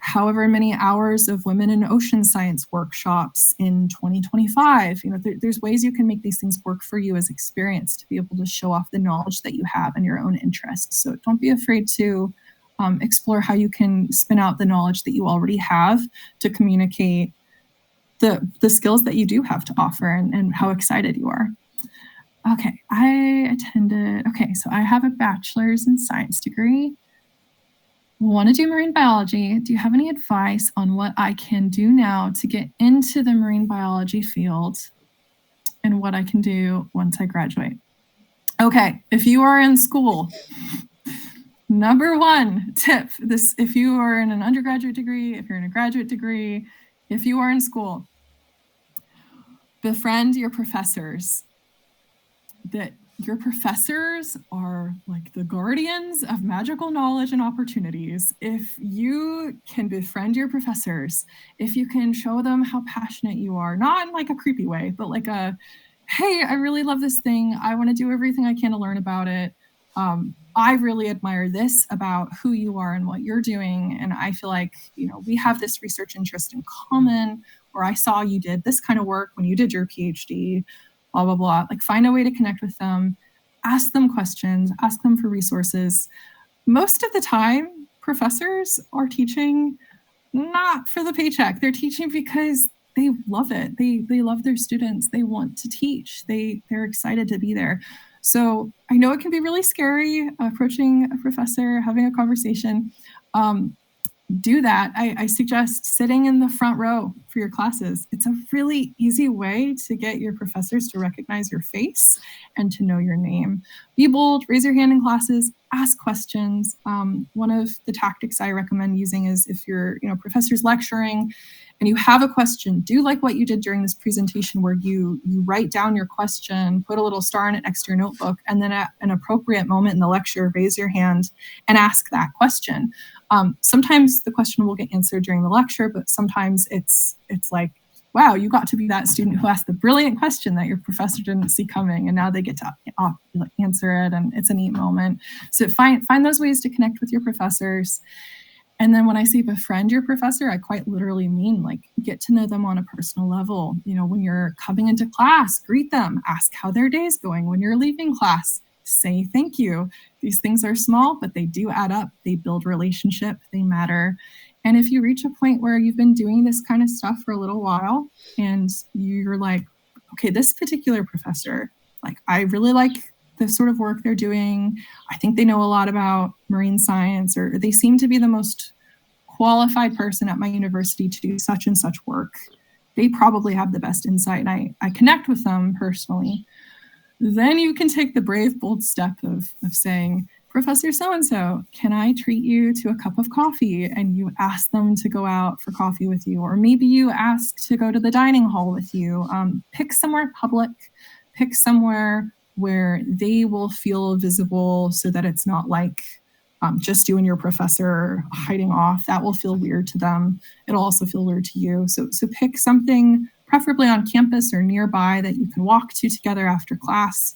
however many hours of women in ocean science workshops in 2025. There's ways you can make these things work for you as experience to be able to show off the knowledge that you have and your own interests. So don't be afraid to explore how you can spin out the knowledge that you already have to communicate the skills that you do have to offer, and how excited you are. Okay, so I have a bachelor's in science degree. Want to do marine biology. Do you have any advice on what I can do now to get into the marine biology field, and what I can do once I graduate? Okay, if you are in school, number one tip, if you are in an undergraduate degree, if you're in a graduate degree, if you are in school, befriend your professors. That your professors are like the guardians of magical knowledge and opportunities. If you can befriend your professors, if you can show them how passionate you are, not in like a creepy way, but like hey, I really love this thing. I want to do everything I can to learn about it. I really admire this about who you are and what you're doing. And I feel like, we have this research interest in common, or I saw you did this kind of work when you did your PhD. Blah, blah, blah. Like, find a way to connect with them, ask them questions, ask them for resources. Most of the time, professors are teaching not for the paycheck. They're teaching because they love it. They love their students. They want to teach. They're excited to be there. So I know it can be really scary approaching a professor, having a conversation. Do that. I suggest sitting in the front row for your classes. It's a really easy way to get your professors to recognize your face and to know your name. Be bold, raise your hand in classes, ask questions. One of the tactics I recommend using is if your professor's lecturing and you have a question, do like what you did during this presentation where you write down your question, put a little star on it next to your notebook, and then at an appropriate moment in the lecture, raise your hand and ask that question. Sometimes the question will get answered during the lecture, but sometimes it's like, wow, you got to be that student who asked the brilliant question that your professor didn't see coming, and now they get to answer it, and it's a neat moment. So find those ways to connect with your professors. And then when I say befriend your professor, I quite literally mean like get to know them on a personal level. When you're coming into class, greet them, ask how their day's going. When you're leaving class, say thank you. These things are small, but they do add up. They build relationship, they matter. And if you reach a point where you've been doing this kind of stuff for a little while and you're like, okay, this particular professor, like, I really like the sort of work they're doing. I think they know a lot about marine science, or they seem to be the most qualified person at my university to do such and such work. They probably have the best insight, and I connect with them personally. Then you can take the brave, bold step of saying, Professor so-and-so, can I treat you to a cup of coffee? And you ask them to go out for coffee with you, or maybe you ask to go to the dining hall with you. Pick somewhere public, pick somewhere where they will feel visible, so that it's not like just you and your professor hiding off. That will feel weird to them. It'll also feel weird to you. So pick something preferably on campus or nearby that you can walk to together after class,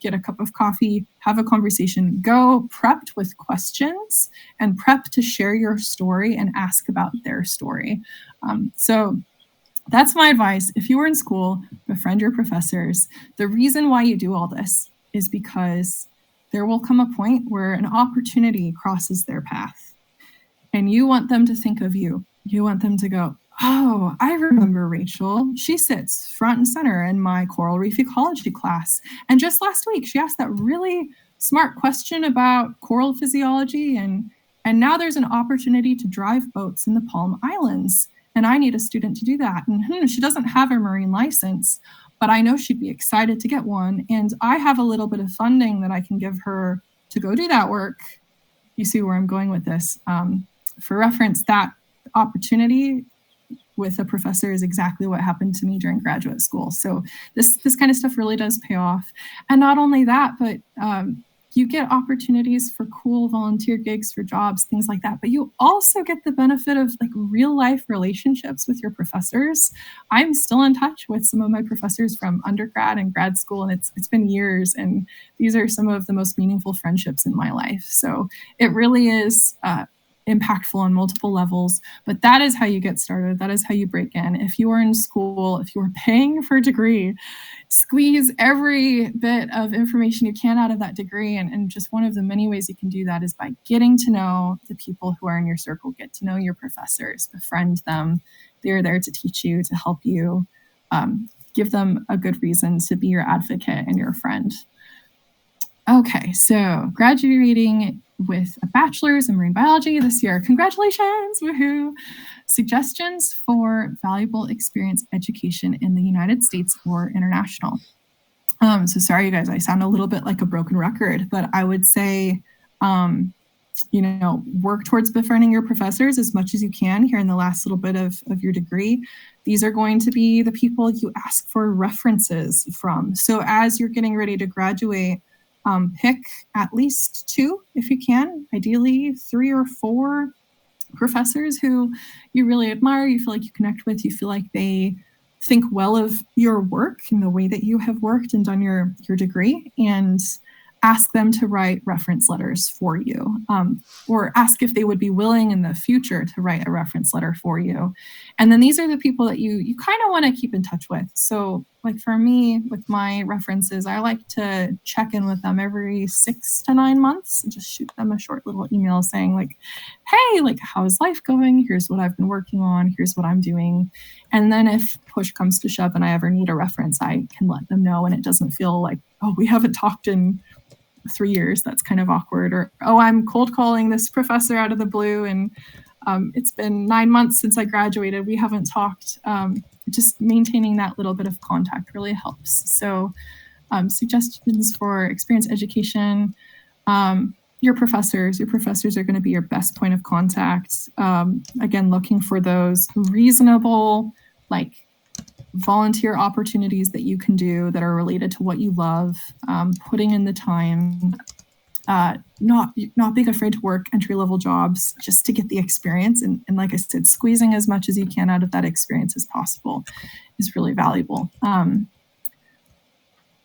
get a cup of coffee, have a conversation, go prepped with questions and prep to share your story and ask about their story. So that's my advice. If you were in school, befriend your professors. The reason why you do all this is because there will come a point where an opportunity crosses their path, and you want them to think of you. You want them to go, oh, I remember Rachel. She sits front and center in my coral reef ecology class. And just last week, she asked that really smart question about coral physiology. And now there's an opportunity to drive boats in the Palm Islands. And I need a student to do that. And she doesn't have a marine license, but I know she'd be excited to get one. And I have a little bit of funding that I can give her to go do that work. You see where I'm going with this. For reference, that opportunity with a professor is exactly what happened to me during graduate school. So this kind of stuff really does pay off. And not only that, but you get opportunities for cool volunteer gigs for jobs, things like that. But you also get the benefit of like real life relationships with your professors. I'm still in touch with some of my professors from undergrad and grad school, and it's been years. And these are some of the most meaningful friendships in my life. So it really is impactful on multiple levels, but that is how you get started. That is how you break in. If you are in school, if you are paying for a degree, squeeze every bit of information you can out of that degree. And just one of the many ways you can do that is by getting to know the people who are in your circle, get to know your professors, befriend them. They're there to teach you, to help you, give them a good reason to be your advocate and your friend. Okay, so graduating with a bachelor's in marine biology this year. Congratulations, woohoo! Suggestions for valuable experience education in the United States or international. So sorry, you guys, I sound a little bit like a broken record, but I would say, work towards befriending your professors as much as you can here in the last little bit of your degree. These are going to be the people you ask for references from. So as you're getting ready to graduate, pick at least 2 if you can, ideally 3 or 4 professors who you really admire, you feel like you connect with, you feel like they think well of your work and the way that you have worked and done your degree, and ask them to write reference letters for you, or ask if they would be willing in the future to write a reference letter for you. And then these are the people that you kind of want to keep in touch with. So like for me, with my references, I like to check in with them every 6 to 9 months and just shoot them a short little email saying like, hey, like, how's life going? Here's what I've been working on. Here's what I'm doing. And then if push comes to shove and I ever need a reference, I can let them know, and it doesn't feel like, oh, we haven't talked in 3 years. That's kind of awkward. Or, oh, I'm cold calling this professor out of the blue, and it's been 9 months since I graduated. We haven't talked. Just maintaining that little bit of contact really helps. So suggestions for experience education. Your professors are going to be your best point of contact. Again, looking for those reasonable, like, volunteer opportunities that you can do that are related to what you love, putting in the time, not being afraid to work entry-level jobs just to get the experience. And like I said, squeezing as much as you can out of that experience as possible is really valuable.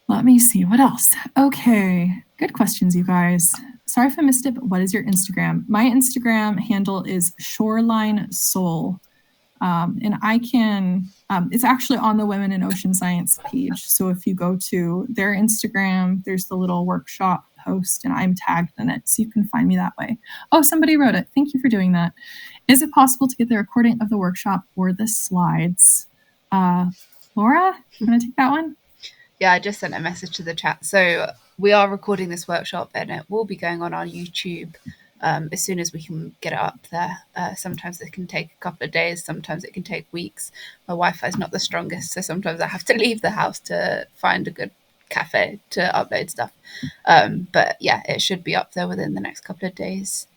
Let me see, what else? Okay, good questions, you guys. Sorry if I missed it, but what is your Instagram? My Instagram handle is Shoreline Soul. And I can, it's actually on the Women in Ocean Science page. So if you go to their Instagram, there's the little workshop post and I'm tagged in it. So you can find me that way. Oh, somebody wrote it. Thank you for doing that. Is it possible to get the recording of the workshop or the slides? Laura, you want to take that one? Yeah, I just sent a message to the chat. So we are recording this workshop and it will be going on our YouTube as soon as we can get it up there. Sometimes it can take a couple of days, sometimes it can take weeks. My Wi-Fi is not the strongest, so sometimes I have to leave the house to find a good cafe to upload stuff. But yeah, it should be up there within the next couple of days.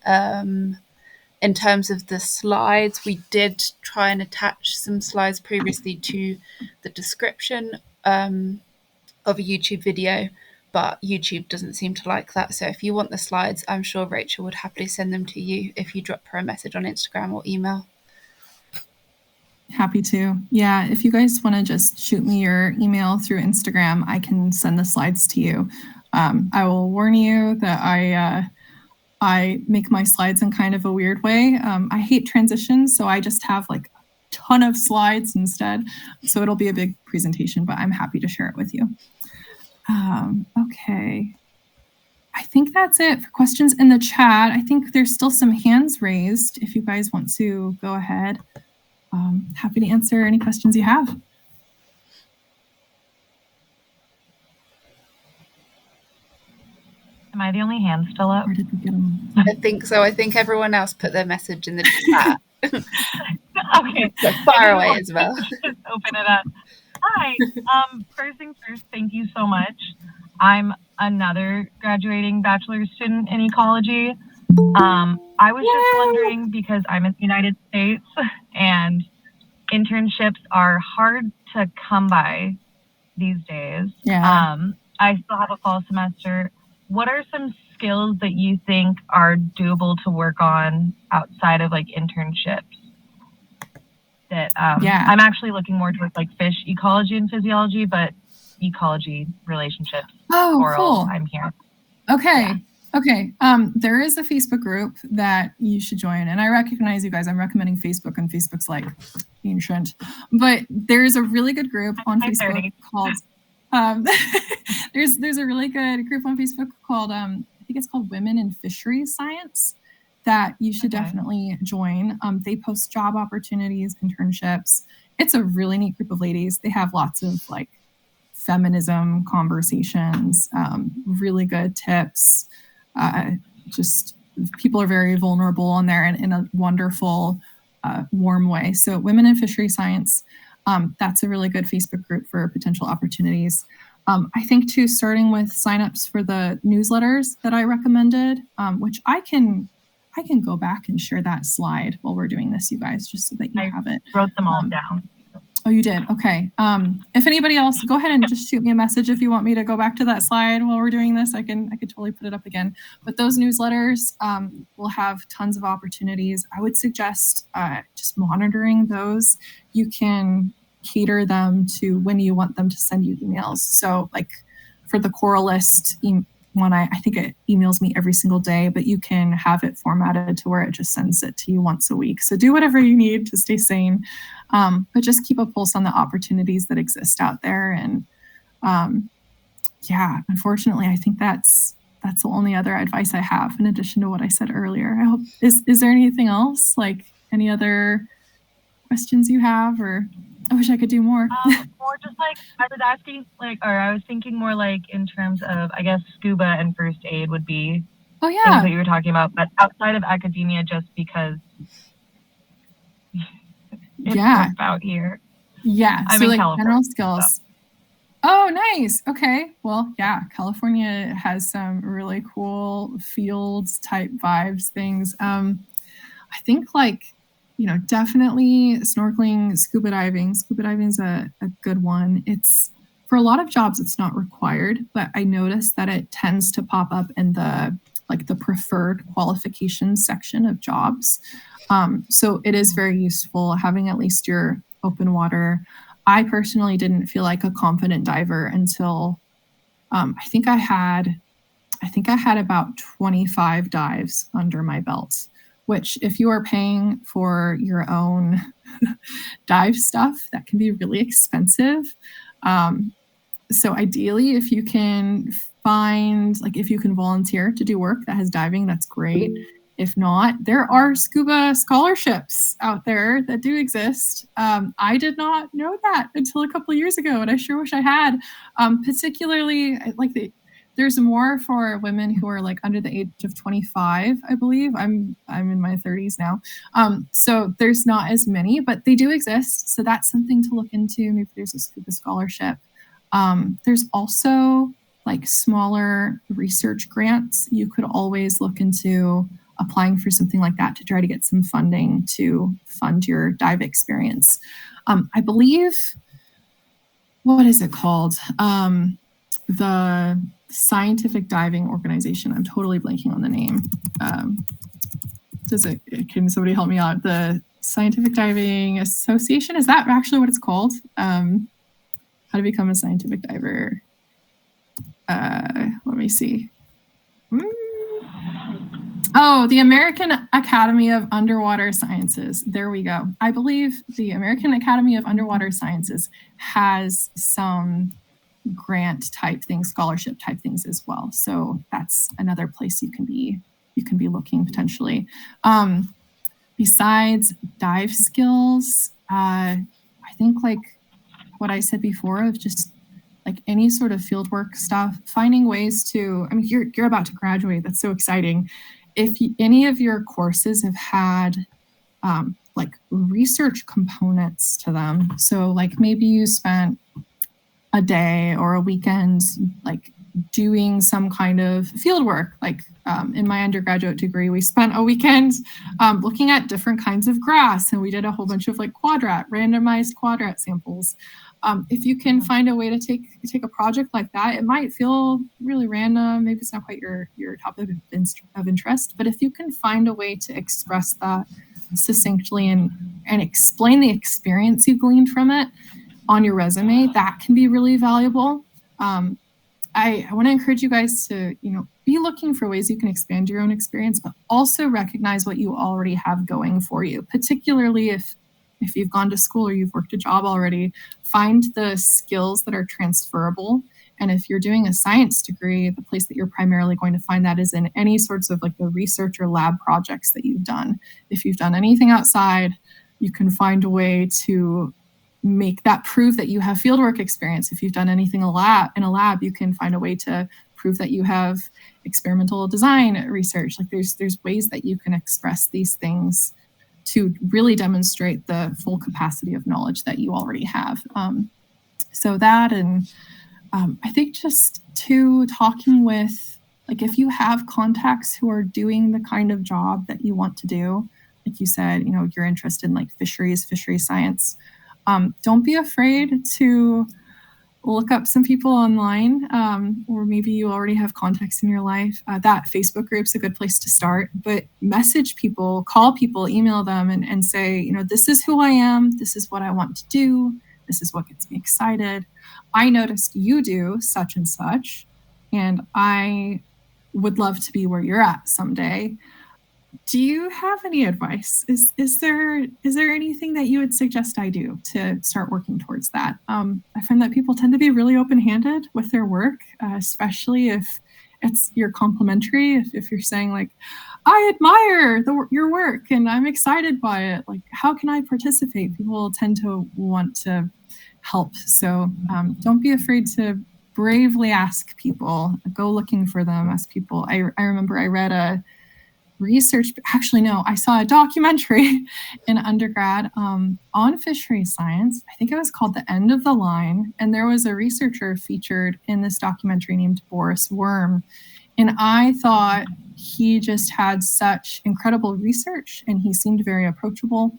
In terms of the slides, we did try and attach some slides previously to the description of a YouTube video, but YouTube doesn't seem to like that. So if you want the slides, I'm sure Rachel would happily send them to you if you drop her a message on Instagram or email. Happy to. Yeah, if you guys want to just shoot me your email through Instagram, I can send the slides to you. I will warn you that I make my slides in kind of a weird way. I hate transitions, so I just have like a ton of slides instead. So it'll be a big presentation, but I'm happy to share it with you. Okay. I think that's it for questions in the chat. I think there's still some hands raised if you guys want to go ahead. Happy to answer any questions you have. Am I the only hand still up? Where did we get them? I think so. I think everyone else put their message in the chat. Okay. So far away as well. Just open it up. Hi. First things first, thank you so much. I'm another graduating bachelor's student in ecology. I was just wondering, because I'm in the United States and internships are hard to come by these days. Yeah. I still have a fall semester. What are some skills that you think are doable to work on outside of like internships? That I'm actually looking more towards like fish ecology and physiology, but ecology, relationships, oral, cool. I'm here. Okay. Yeah. Okay. There is a Facebook group that you should join, and I recognize you guys. I'm recommending Facebook, and Facebook's like ancient, but there's a really good group on Facebook called. There's a really good group on Facebook called I think it's called Women in Fisheries Science that you should definitely join. They post job opportunities, internships. It's a really neat group of ladies. They have lots of like feminism conversations, really good tips. Just people are very vulnerable on there in a wonderful, warm way. So Women in Fishery Science, that's a really good Facebook group for potential opportunities. I think too, starting with signups for the newsletters that I recommended, which I can go back and share that slide while we're doing this, you guys, just so that you have it. Wrote them all down. Oh, you did? Okay. If anybody else, go ahead and just shoot me a message if you want me to go back to that slide while we're doing this. I could totally put it up again. But those newsletters will have tons of opportunities. I would suggest just monitoring those. You can cater them to when you want them to send you emails. So like for the Coralist one, I think it emails me every single day, but you can have it formatted to where it just sends it to you once a week. So do whatever you need to stay sane, but just keep a pulse on the opportunities that exist out there. And yeah, unfortunately, I think that's the only other advice I have in addition to what I said earlier. I hope is there anything else, like any other questions you have, or I wish I could do more. More just like I was asking, like, or I was thinking more like in terms of, I guess, scuba and first aid would be things that you were talking about, but outside of academia, just because it's rough out here. Yeah, I'm so in like California, general skills. So. Oh, nice. Okay. Well, yeah, California has some really cool fields type vibes things. I think like, definitely snorkeling, scuba diving. Scuba diving is a good one. It's for a lot of jobs, it's not required, but I noticed that it tends to pop up in the preferred qualifications section of jobs. So it is very useful having at least your open water. I personally didn't feel like a confident diver until I think I had about 25 dives under my belt. Which if you are paying for your own dive stuff, that can be really expensive. So ideally, if you can find, if you can volunteer to do work that has diving, that's great. If not, there are scuba scholarships out there that do exist. I did not know that until a couple of years ago, and I sure wish I had. Particularly, there's more for women who are like under the age of 25, I believe. I'm in my 30s now. So there's not as many, but they do exist. So that's something to look into. Maybe there's a scuba scholarship. There's also like smaller research grants. You could always look into applying for something like that to try to get some funding to fund your dive experience. I believe, what is it called? The Scientific Diving Organization. I'm totally blanking on the name. Can somebody help me out? The Scientific Diving Association, is that actually what it's called? How to become a scientific diver. Let me see. Oh, the American Academy of Underwater Sciences. There we go. I believe the American Academy of Underwater Sciences has some grant type things, scholarship type things as well. So that's another place you can be looking potentially. Besides dive skills, I think like what I said before of just like any sort of fieldwork stuff, finding ways to, I mean, you're about to graduate. That's so exciting. If any of your courses have had like research components to them, so like maybe you spent a day or a weekend like doing some kind of fieldwork, like in my undergraduate degree, we spent a weekend looking at different kinds of grass, and we did a whole bunch of like randomized quadrat samples. If you can find a way to take a project like that, it might feel really random. Maybe it's not quite your topic of interest, but if you can find a way to express that succinctly and explain the experience you gleaned from it on your resume, that can be really valuable. I want to encourage you guys to, be looking for ways you can expand your own experience, but also recognize what you already have going for you, particularly if you've gone to school or you've worked a job already. Find the skills that are transferable. And if you're doing a science degree, the place that you're primarily going to find that is in any sorts of like the research or lab projects that you've done. If you've done anything outside, you can find a way to make that prove that you have fieldwork experience. If you've done anything in a lab, you can find a way to prove that you have experimental design research. Like there's ways that you can express these things to really demonstrate the full capacity of knowledge that you already have. So that, and I think just to talking with, like if you have contacts who are doing the kind of job that you want to do, like you said, you're interested in like fishery science, don't be afraid to look up some people online, or maybe you already have contacts in your life. That Facebook group's a good place to start, but message people, call people, email them and say, this is who I am. This is what I want to do. This is what gets me excited. I noticed you do such and such, and I would love to be where you're at someday. Do you have any advice? Is there anything that you would suggest I do to start working towards that? I find that people tend to be really open-handed with their work, especially if you're complimentary. If you're saying like, I admire your work and I'm excited by it, like how can I participate? People tend to want to help. So don't be afraid to bravely ask people. Go looking for them. Ask people. I remember I read I saw a documentary in undergrad on fishery science. I think it was called The End of the Line. And there was a researcher featured in this documentary named Boris Worm. And I thought he just had such incredible research and he seemed very approachable.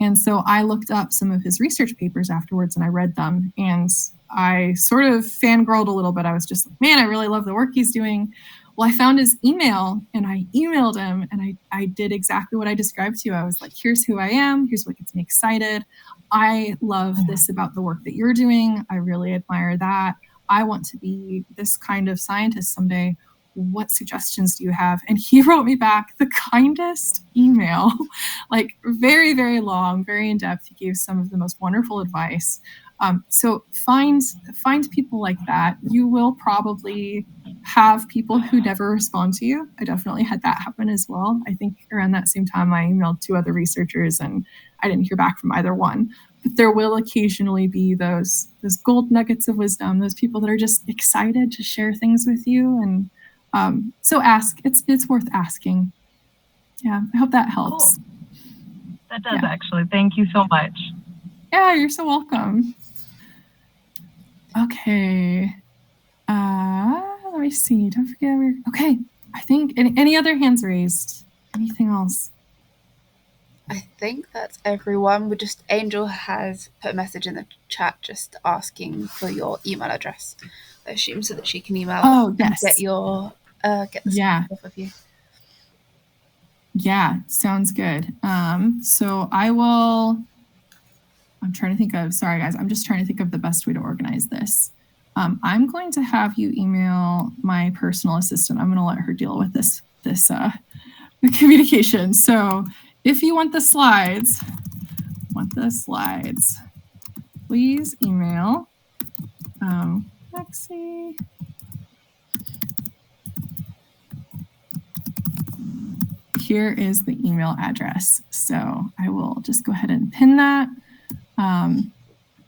And so I looked up some of his research papers afterwards and I read them. And I sort of fangirled a little bit. I was just like, man, I really love the work he's doing. Well, I found his email and I emailed him and I did exactly what I described to you. I was like, here's who I am. Here's what gets me excited. I love this about the work that you're doing. I really admire that. I want to be this kind of scientist someday. What suggestions do you have? And he wrote me back the kindest email, like very, very long, very in-depth. He gave some of the most wonderful advice. So find people like that. You will probably have people who never respond to you. I definitely had that happen as well. I think around that same time I emailed 2 other researchers and I didn't hear back from either one. But there will occasionally be those gold nuggets of wisdom, those people that are just excited to share things with you. And so ask. It's worth asking. Yeah, I hope that helps. Cool. That does actually. Thank you so much. Yeah, you're so welcome. Okay. Let me see. Don't forget. Okay. I think any other hands raised? Anything else? I think that's everyone. Angel has put a message in the chat just asking for your email address. I assume so that she can email. Oh, yes. Get the stuff off of you. Yeah, sounds good. So I will. I'm trying to think of. Sorry, guys. I'm just trying to think of the best way to organize this. I'm going to have you email my personal assistant. I'm going to let her deal with this communication. So if you want the slides, please email Lexi. Here is the email address. So I will just go ahead and pin that.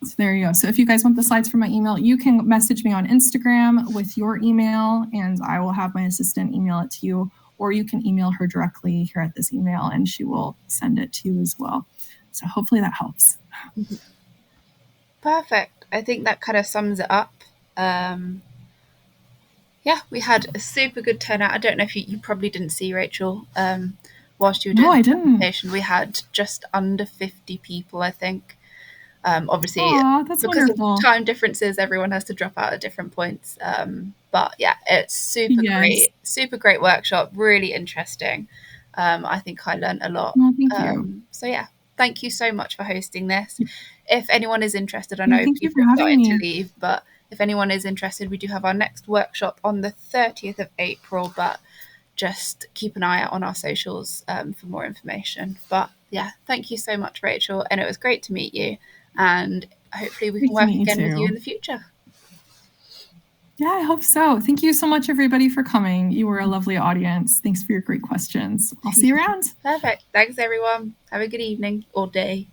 So there you go. So if you guys want the slides from my email, you can message me on Instagram with your email and I will have my assistant email it to you, or you can email her directly here at this email and she will send it to you as well. So hopefully that helps. Perfect. I think that kind of sums it up. Yeah, we had a super good turnout. I don't know if you probably didn't see, Rachel, whilst you were doing the presentation. We had just under 50 people, I think. Obviously, that's because wonderful. of time differences, everyone has to drop out at different points. But yeah, it's super great workshop, really interesting. I think I learned a lot. Well, thank you. So yeah, thank you so much for hosting this. If anyone is interested, I know people are starting to leave, but if anyone is interested, we do have our next workshop on the 30th of April, but just keep an eye out on our socials for more information. But yeah, thank you so much, Rachel. And it was great to meet you. And hopefully we can work again with you in the future. Yeah, I hope so. Thank you so much, everybody, for coming. You were a lovely audience. Thanks for your great questions. I'll see you around. Perfect. Thanks, everyone. Have a good evening or day.